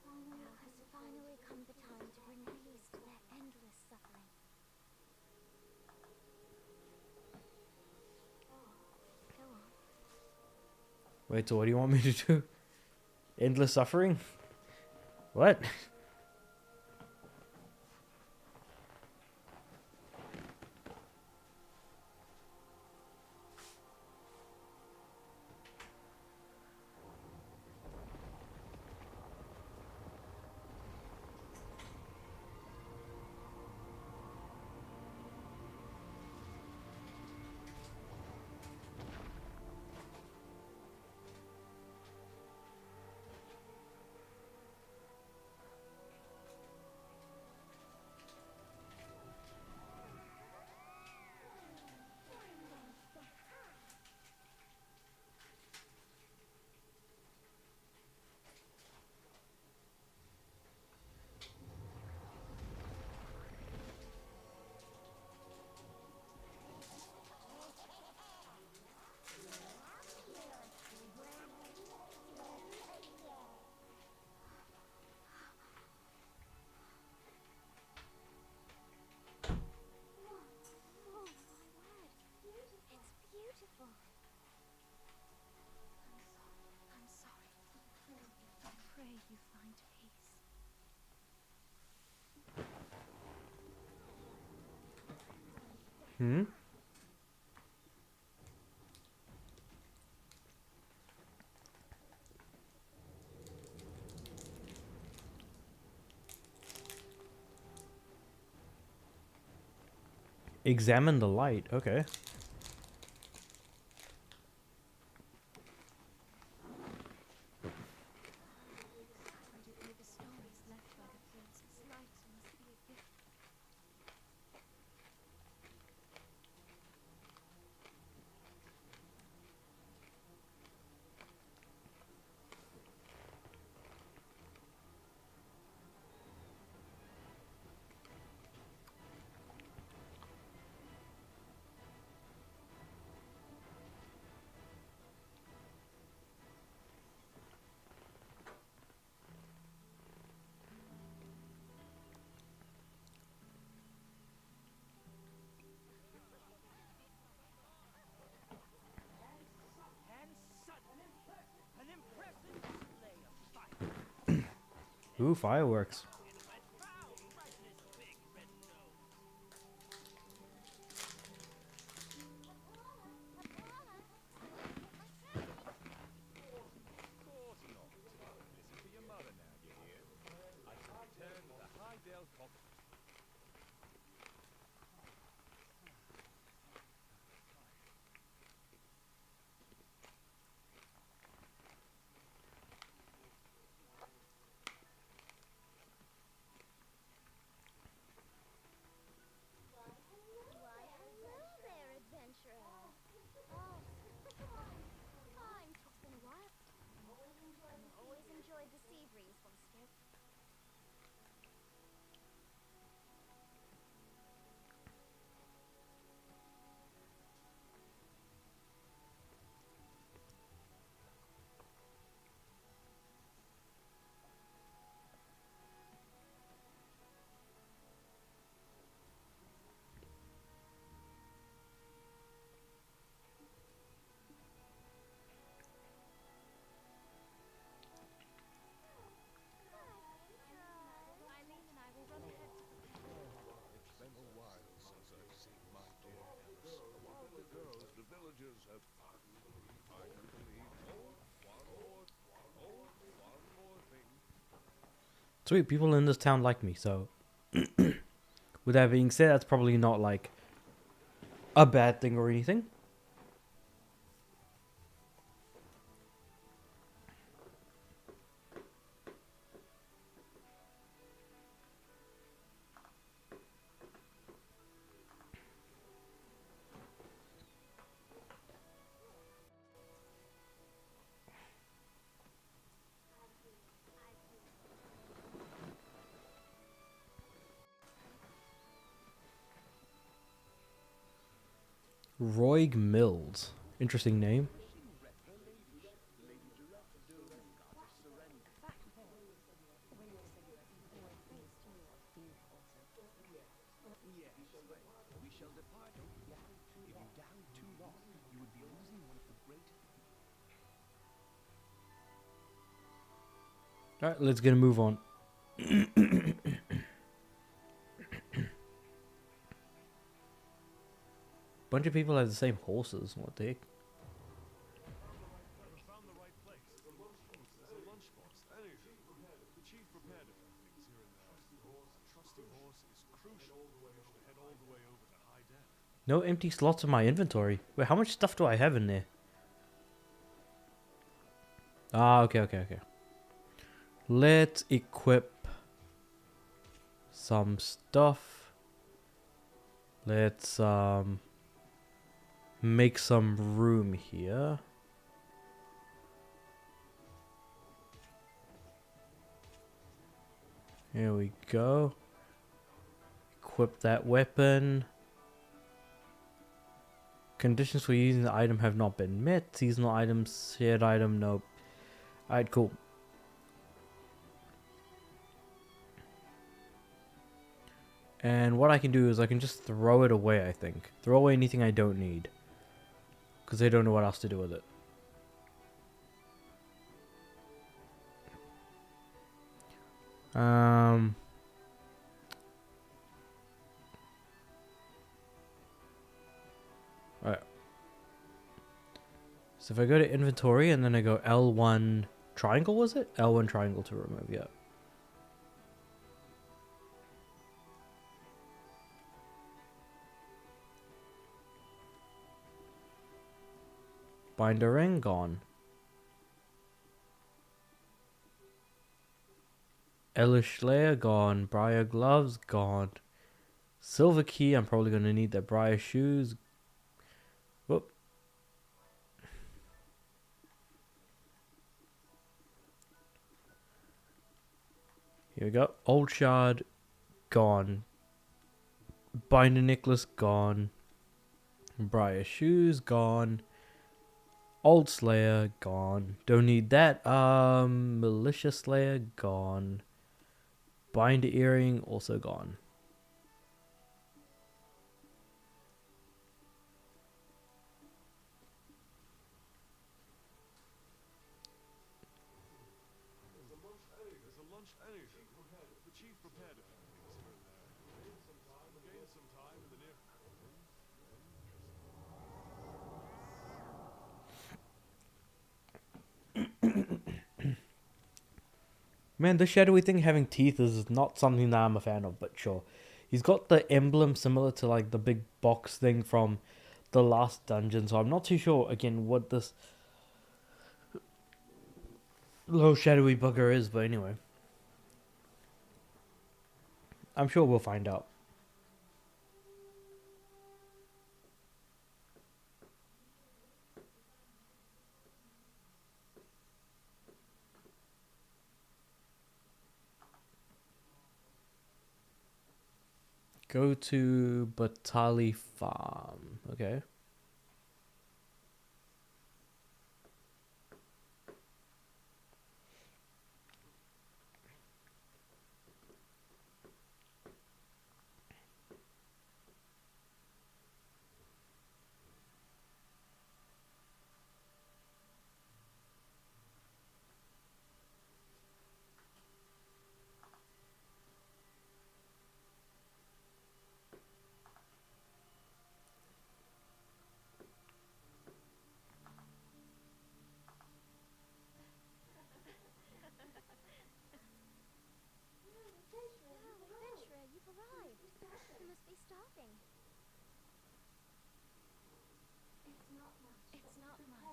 Now has finally come the time to bring peace to their endless suffering. Go on. Wait, so what do you want me to do? Endless suffering? What? Oh my word. It's beautiful. I'm sorry. I pray you find peace. Hmm? Examine the light. Okay. Incredibly, the stories left by the princess light must be a gift. And suddenly, an impressive display of fire. Ooh, fireworks. It went pow right in his big red nose. Of course not. Listen to your mother now, you hear? I shall return with a Highdale coffin. Why, hello there, adventurer. Oh, time took been a while. Always enjoyed the sea breeze from Skip. girls, the villagers have finally believed. One more thing. Sweet, people in this town like me, so with that being said, that's probably not like a bad thing or anything. Roig Mills. Interesting name. We shall depart. If you down too long, you would be losing one of the great. Alright, let's get a move on. Bunch of people have the same horses. What the heck? We found the right place. There's a lunchbox. Anything. The chief prepared a few things here and there. A trusty horse is crucial. We should head all the way over to High Den. No empty slots in my inventory. Wait, how much stuff do I have in there? Ah, okay. Let's equip some stuff. Let's make some room here. Here we go. Equip that weapon. Conditions for using the item have not been met. Seasonal items, shared item, nope. Alright, cool. And what I can do is I can just throw it away, I think. Throw away anything I don't need. Because I don't know what else to do with it. Alright. So if I go to inventory and then I go L1 triangle, was it? L1 triangle to remove, yeah. Binder ring, gone. Elish Slayer, gone. Briar gloves, gone. Silver key, I'm probably going to need the Briar shoes. Whoop. Here we go. Old shard, gone. Binder necklace, gone. Briar shoes, gone. Old Slayer, gone. Don't need that. Militia Slayer, gone. Binder earring, also gone. There's a lunch anything. The chief prepared a few things here and there. Gain some time in the near. Man, this shadowy thing having teeth is not something that I'm a fan of, but sure. He's got the emblem similar to like the big box thing from the last dungeon, so I'm not too sure again what this little shadowy bugger is, but anyway. I'm sure we'll find out. Go to Batali Farm. Okay.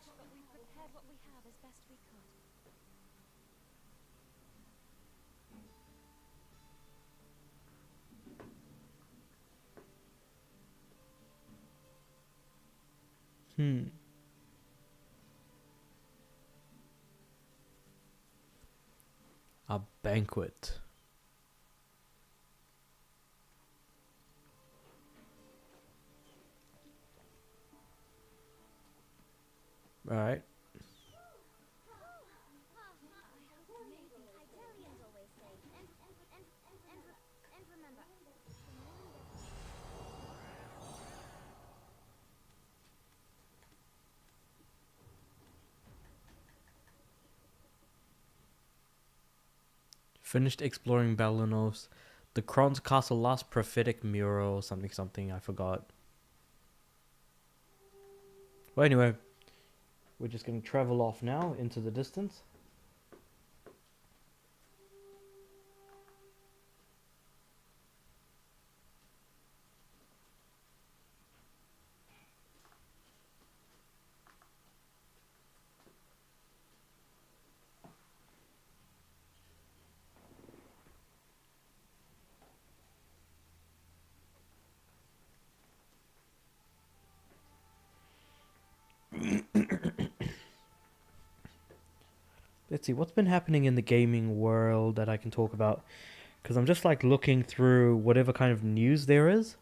much, but we prepared what we have as best we could. A banquet. Alright. Italians always say, and remember. Finished exploring Balanos. The Kron's Castle last prophetic mural, something, I forgot. Well, anyway, we're just going to travel off now into the distance. Let's see, what's been happening in the gaming world that I can talk about? Because I'm just like looking through whatever kind of news there is.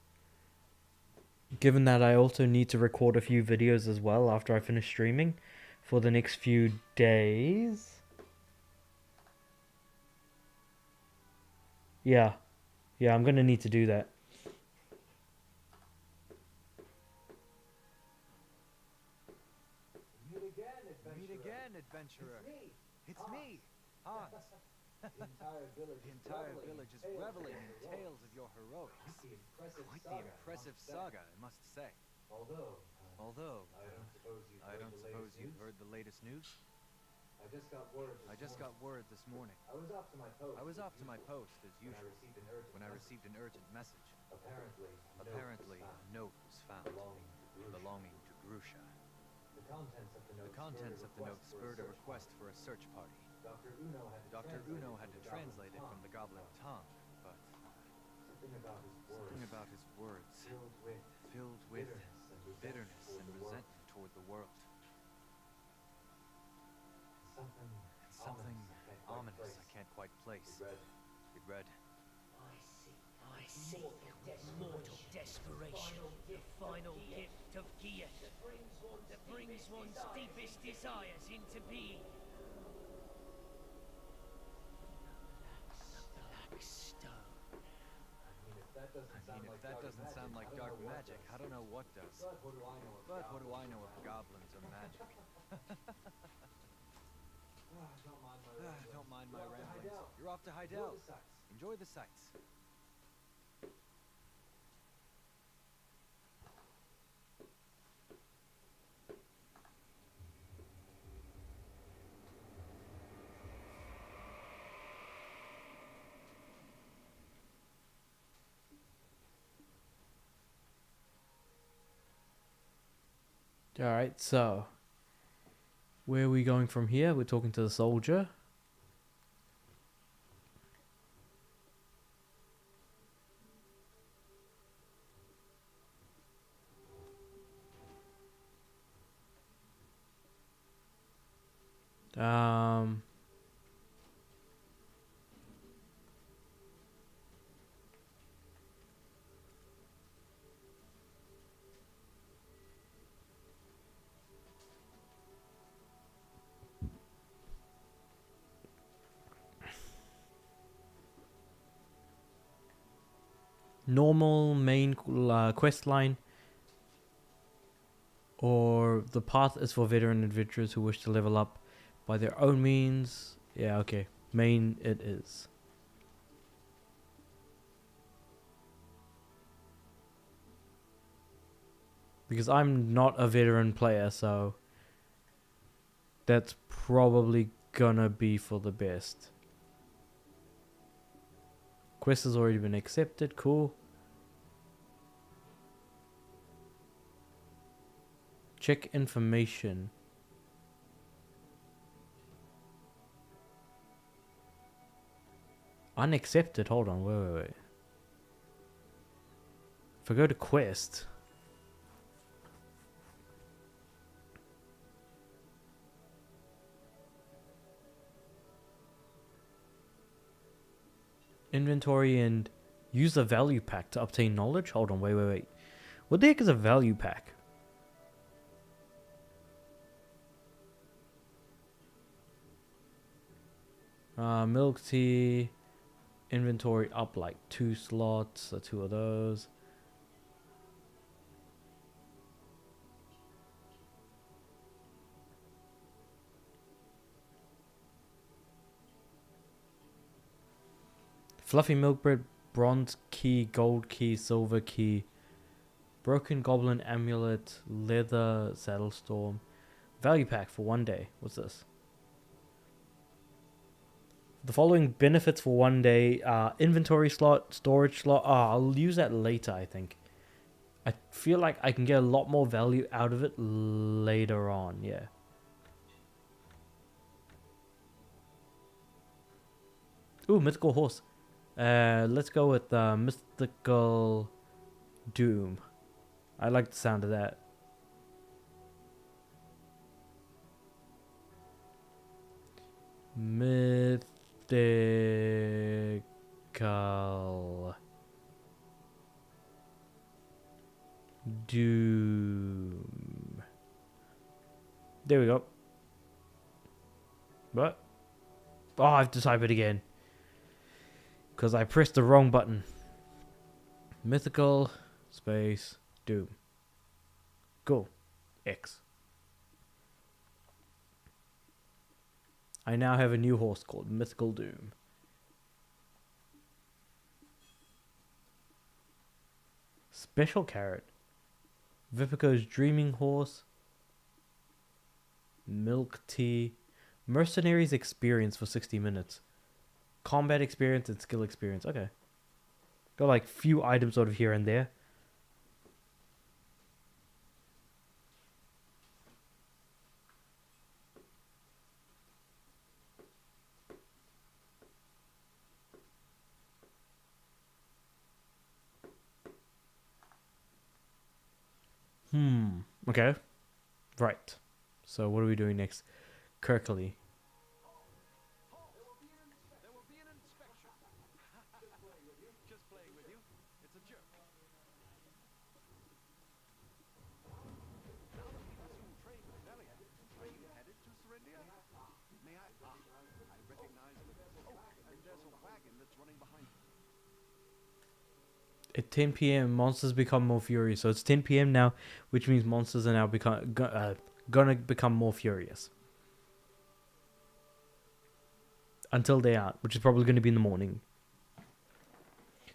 Given that I also need to record a few videos as well after I finish streaming for the next few days. Yeah, I'm gonna need to do that. Meet again, adventurer. It's me, Hans. The entire village is reveling in tales of your heroics. Quite the impressive saga, I must say. Although, I don't suppose you've heard the latest news? I just got word this morning. I was off to my post as usual when I received an urgent message. Apparently, a note was found belonging to Grusha. The contents of the note spurred a request for a search party. Dr. Uno had to translate it from the goblin tongue, but something about his words filled with bitterness and resentment toward the world. Something ominous I can't quite place. It read, I see. Mortal desperation, the final gift of Gieth, that brings one's deepest desires into being. Black stone. I mean, if that doesn't sound like dark magic, I don't know what does. But what do I know if goblins are magic? Don't mind my ramblings. You're off to Heidel. Enjoy the sights. Alright, so where are we going from here? We're talking to the soldier. Um normal main quest line, or the path is for veteran adventurers who wish to level up by their own means. Yeah, okay. Main it is. Because I'm not a veteran player, so that's probably gonna be for the best. Quest has already been accepted, cool. Check information. Unaccepted. Hold on. Wait. If I go to quest. Inventory and use the value pack to obtain knowledge. Hold on. Wait. What the heck is a value pack? Milk tea. Inventory up like 2 slots. So 2 of those. Fluffy milk bread, bronze key, gold key, silver key, broken goblin amulet, leather saddle storm, value pack for 1 day. What's this? The following benefits for 1 day: inventory slot, storage slot. I'll use that later. I think. I feel like I can get a lot more value out of it later on. Yeah. Ooh, mythical horse. Let's go with mythical doom. I like the sound of that. Mythical doom. There we go. What? Oh, I have to type it again. Because I pressed the wrong button. Mythical space doom. Go. X. I now have a new horse called Mythical Doom. Special carrot. Vipico's dreaming horse. Milk tea. Mercenaries experience for 60 minutes. Combat experience and skill experience. Okay. Got like few items sort of here and there. Okay. Right. So what are we doing next? Kirkley. There will be an inspection. Just playing with you. It's a joke. Now that we've resumed trade with Delia, are you headed to Serindia? May I? I recognize the... Oh, and there's a wagon that's running behind you. At 10 p.m., monsters become more furious. So it's 10 p.m. now, which means monsters are now gonna become more furious. Until they aren't, which is probably going to be in the morning.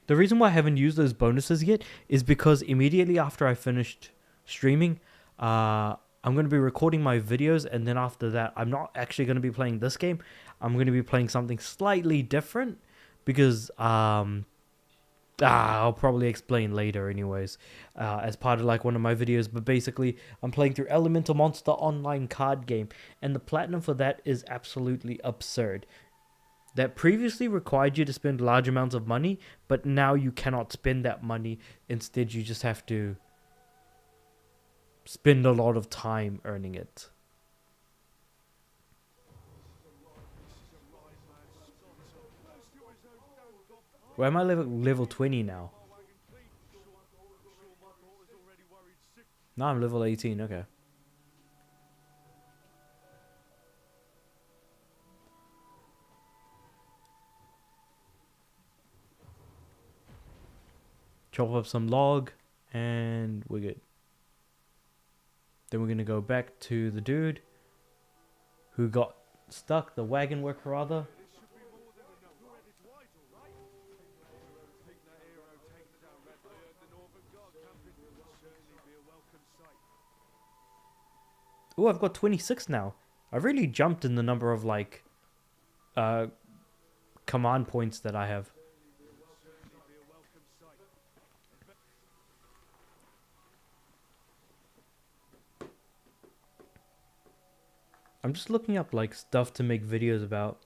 The reason why I haven't used those bonuses yet is because immediately after I finished streaming, I'm going to be recording my videos, and then after that, I'm not actually going to be playing this game. I'm going to be playing something slightly different because I'll probably explain later anyways, as part of like one of my videos. But basically, I'm playing through Elemental Monster online card game, and the platinum for that is absolutely absurd. That previously required you to spend large amounts of money, but now you cannot spend that money. Instead, you just have to spend a lot of time earning it. Where am I level 20 now? No, I'm level 18, okay. Chop up some log, and we're good. Then we're going to go back to the dude who got stuck, the wagon worker rather. Oh, I've got 26 now. I've really jumped in the number of like command points that I have. I'm just looking up like stuff to make videos about.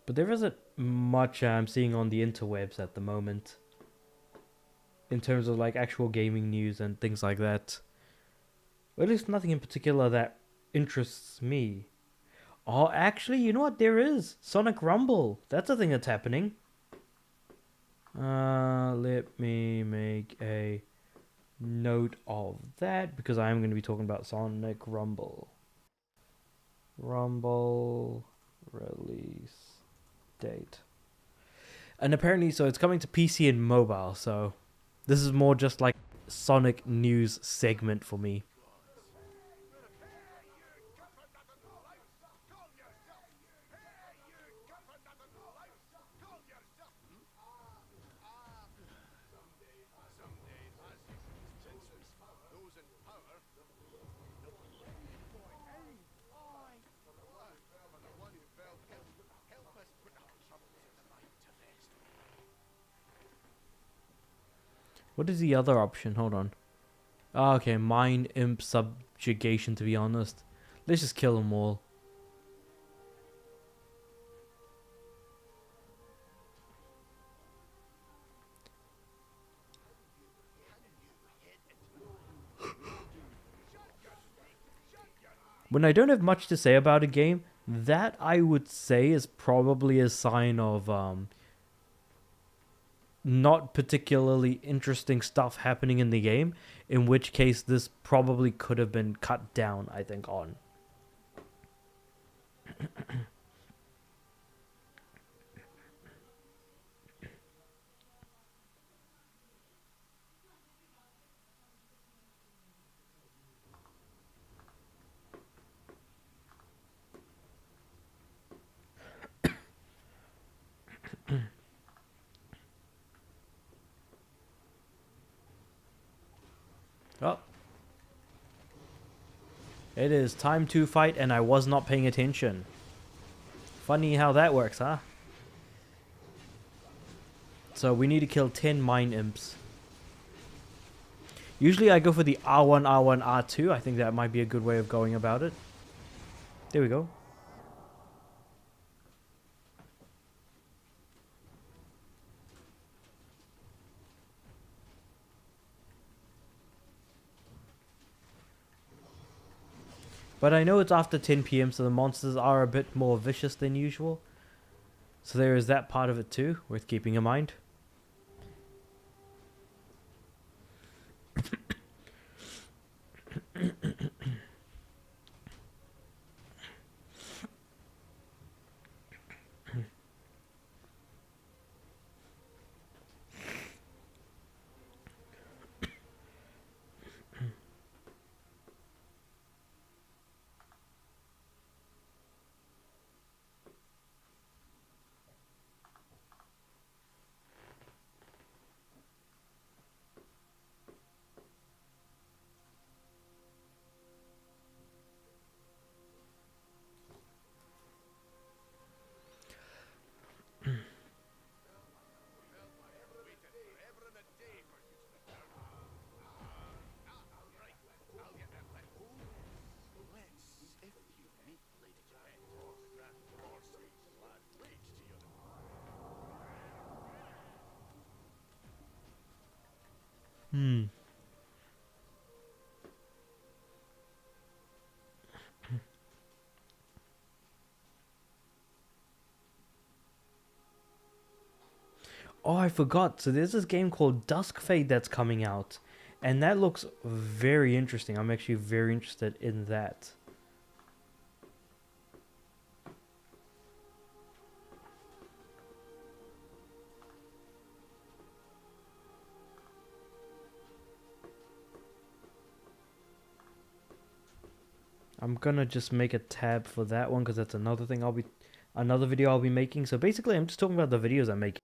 But there isn't much I'm seeing on the interwebs at the moment in terms of like actual gaming news and things like that. Or at least nothing in particular that interests me. Oh, actually, you know what? There is Sonic Rumble. That's a thing that's happening. Let me make a note of that because I am going to be talking about Sonic Rumble. Rumble release date. And apparently, so it's coming to PC and mobile, so this is more just like Sonic news segment for me. What is the other option? Hold on. Oh, okay, Mind Imp Subjugation, to be honest. Let's just kill them all. When I don't have much to say about a game, that I would say is probably a sign of not particularly interesting stuff happening in the game, in which case this probably could have been cut down, I think, on. Oh. It is time to fight and I was not paying attention. Funny how that works, huh? So we need to kill 10 Mind Imps. Usually I go for the R1, R1, R2. I think that might be a good way of going about it. There we go. But I know it's after 10 PM, so the monsters are a bit more vicious than usual. So there is that part of it too, worth keeping in mind. Oh, I forgot. So there's this game called Dusk Fade that's coming out. And that looks very interesting. I'm actually very interested in that. I'm gonna just make a tab for that one because that's another thing another video I'll be making. So basically I'm just talking about the videos I'm making.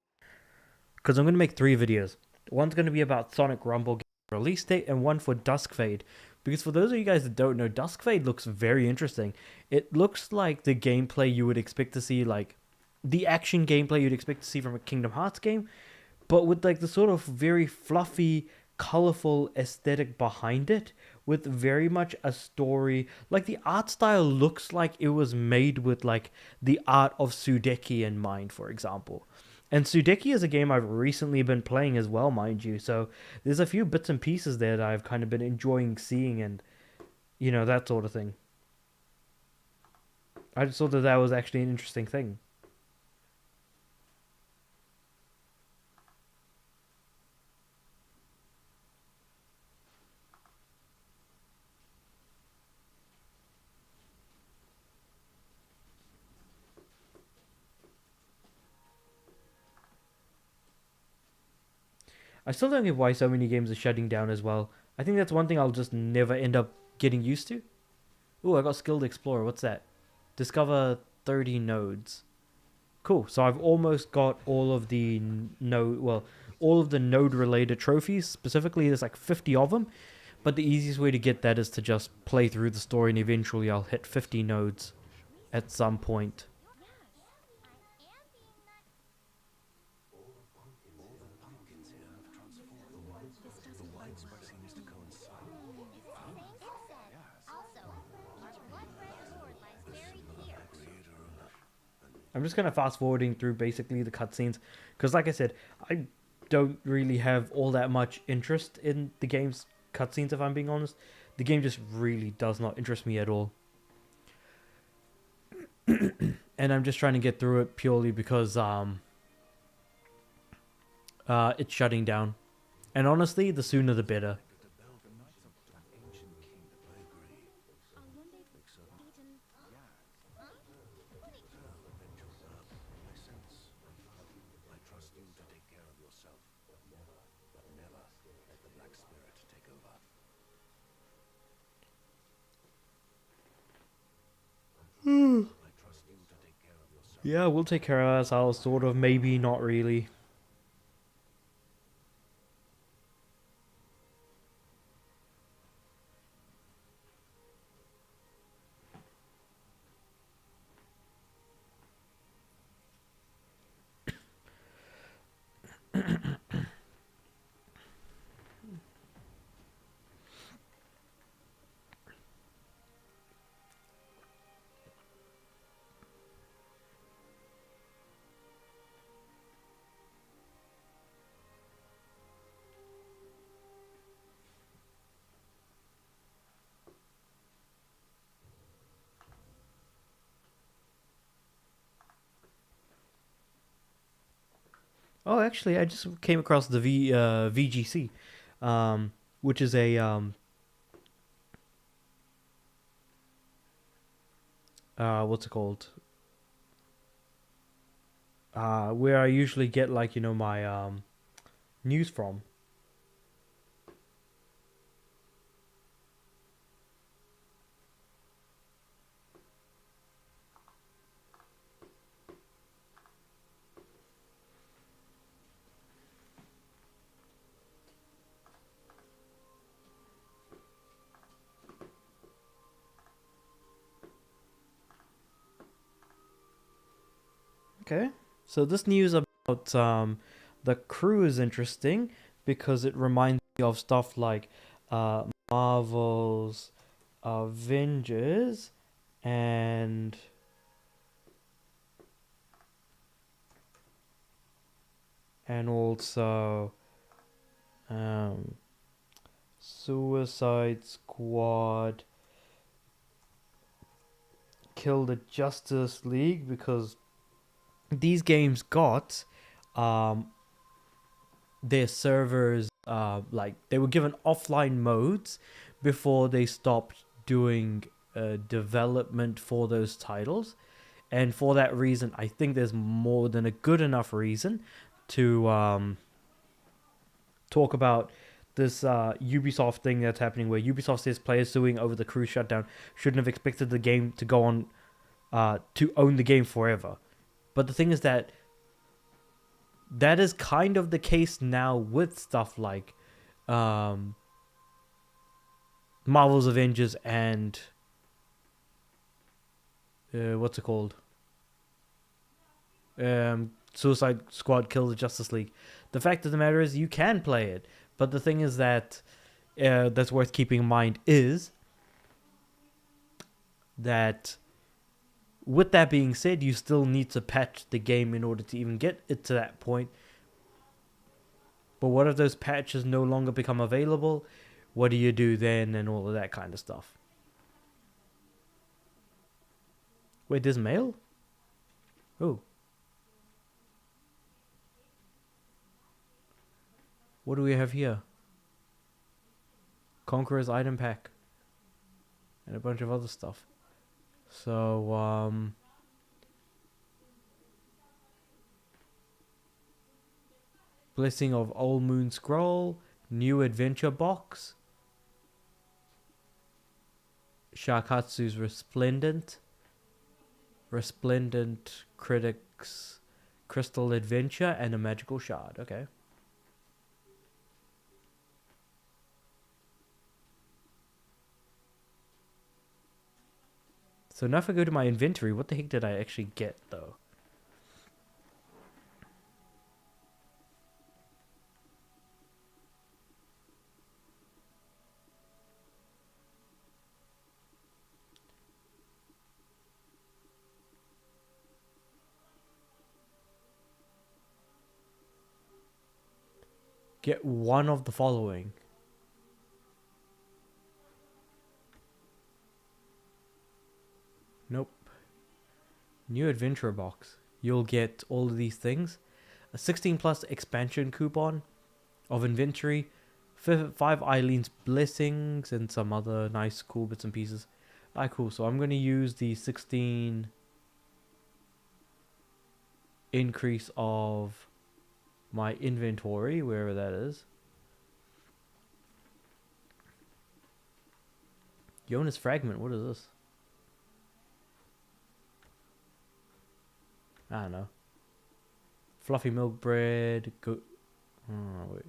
Because I'm gonna make 3 videos. One's gonna be about Sonic Rumble release date and one for Dusk Fade. Because for those of you guys that don't know, Dusk Fade looks very interesting. It looks like the gameplay you would expect to see, like the action gameplay you'd expect to see from a Kingdom Hearts game, but with like the sort of very fluffy colorful aesthetic behind it with very much a story. Like the art style looks like it was made with like the art of Sudeki in mind, for example. And Sudeki is a game I've recently been playing as well, mind you. So there's a few bits and pieces there that I've kind of been enjoying seeing, and that sort of thing. I just thought that that was actually an interesting thing. I still don't get why so many games are shutting down as well. I think that's one thing I'll just never end up getting used to. Ooh, I got Skilled Explorer. What's that? Discover 30 nodes. Cool. So I've almost got all of the all of the node related trophies. Specifically, there's like 50 of them. But the easiest way to get that is to just play through the story, and eventually I'll hit 50 nodes at some point. I'm just kind of fast forwarding through basically the cutscenes because, like I said, I don't really have all that much interest in the game's cutscenes. If I'm being honest, the game just really does not interest me at all, and I'm just trying to get through it purely because it's shutting down, and honestly, the sooner the better. Yeah, we'll take care of ourselves, sort of, maybe, not really. Oh, actually, I just came across the VGC, which is a what's it called? Where I usually get like my news from. Okay, so this news about the crew is interesting because it reminds me of stuff like Marvel's Avengers and also Suicide Squad, Kill the Justice League, because these games got their servers like they were given offline modes before they stopped doing development for those titles, and for that reason I think there's more than a good enough reason to talk about this Ubisoft thing that's happening, where Ubisoft says players suing over the crew shutdown shouldn't have expected the game to go on to own the game forever. But the thing is that is kind of the case now with stuff like Marvel's Avengers and what's it called? Suicide Squad Kill the Justice League. The fact of the matter is you can play it, But the thing is that that's worth keeping in mind is that with that being said, you still need to patch the game in order to even get it to that point. But what if those patches no longer become available? What do you do then and all of that kind of stuff? Wait, there's mail? Oh. What do we have here? Conqueror's item pack. And a bunch of other stuff. So, Blessing of Old Moon Scroll. New Adventure Box. Shakatsu's Resplendent. Resplendent Critics Crystal Adventure. And a Magical Shard. Okay. So now if I go to my inventory, what the heck did I actually get though? Get one of the following. Nope. New adventure box. You'll get all of these things. A 16 plus expansion coupon of inventory. 5 Eileen's blessings and some other nice cool bits and pieces. Alright, cool. So I'm going to use the 16 increase of my inventory, wherever that is. Jonas Fragment, what is this? I don't know. Fluffy milk bread, good. Oh wait.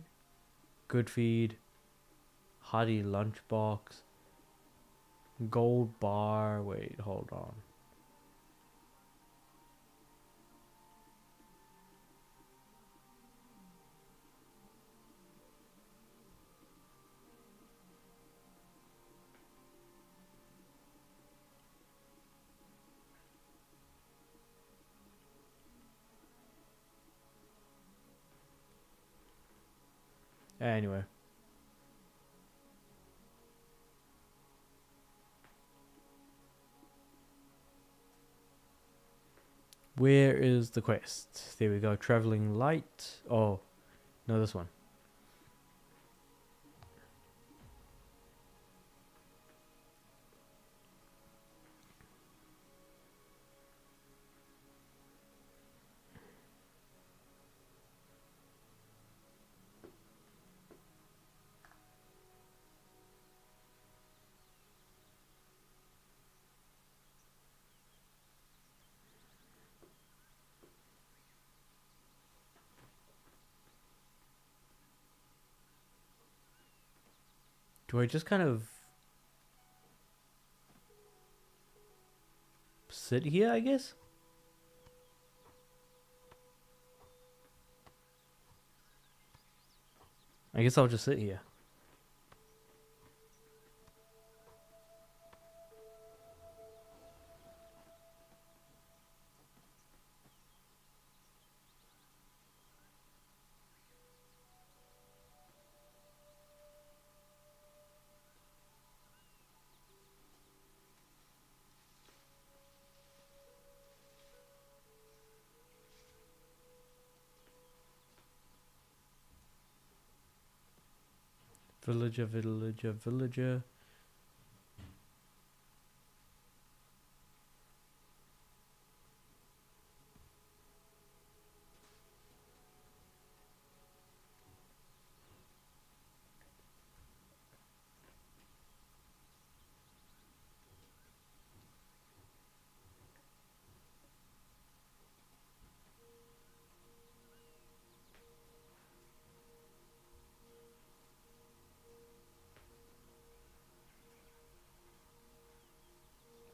Good feed. Hearty lunchbox. Gold bar. Wait, hold on. Anyway. Where is the quest? There we go. Traveling light. Oh, no, this one. Do I just kind of sit here, I guess? I guess I'll just sit here. Villager, villager, villager.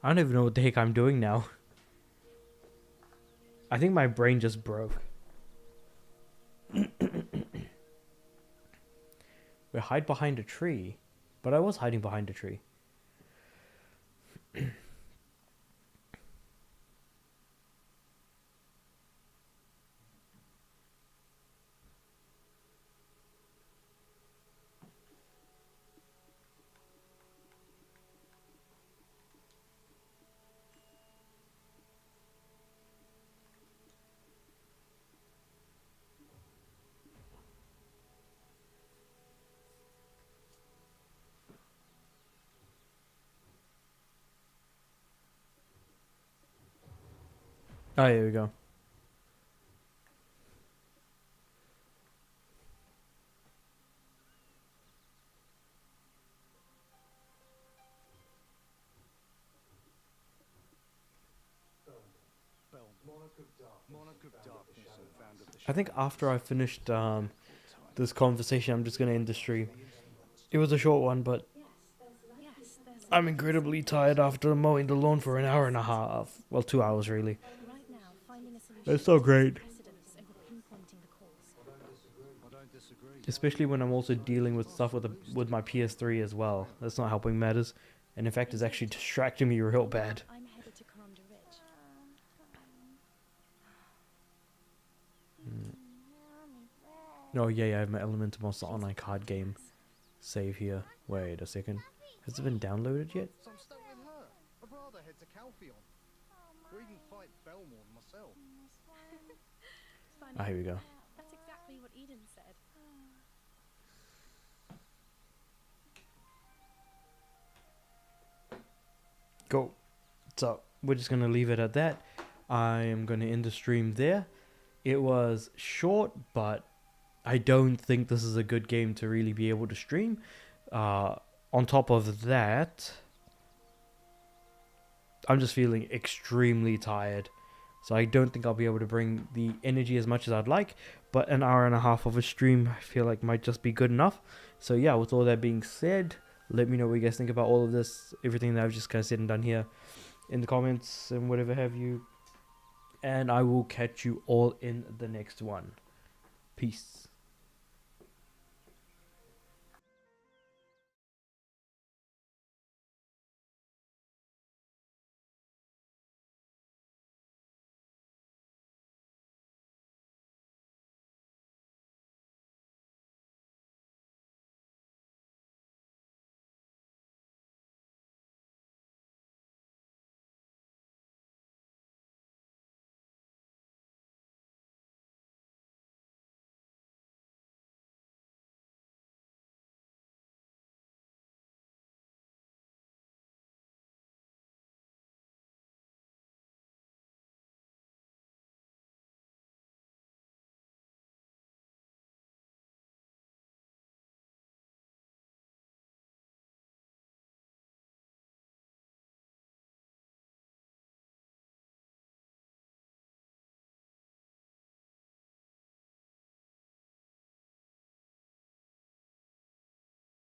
I don't even know what the heck I'm doing now. I think my brain just broke. We hide behind a tree. But I was hiding behind a tree. Oh, here we go. Monarch of Darkness and founder of the I think after I finished this conversation, I'm just going to end the stream. It was a short one, but Yes, there's I'm incredibly tired after mowing the lawn for an hour and a half. Well, 2 hours, really. right now finding a solution. It's so great. Precedence over pinpointing the cause. I don't disagree. Especially when I'm also dealing with stuff with my PS3 as well. That's not helping matters. And in fact, it's actually distracting me real bad. I'm headed to Corunda Ridge. Oh, yeah, I have my Elemental Monster Online card game save here. Wait a second. Has it been downloaded yet? So I'm stuck with her. I'd rather head to Calpheon. Or even fight Belmore myself. Funny. Ah, here we go. That's exactly what Eden said. Cool. So, we're just going to leave it at that. I am going to end the stream there. It was short, but I don't think this is a good game to really be able to stream. On top of that, I'm just feeling extremely tired. So I don't think I'll be able to bring the energy as much as I'd like. But an hour and a half of a stream, I feel like might just be good enough. So yeah, with all that being said, let me know what you guys think about all of this. Everything that I've just kind of said and done here in the comments and whatever have you. And I will catch you all in the next one. Peace.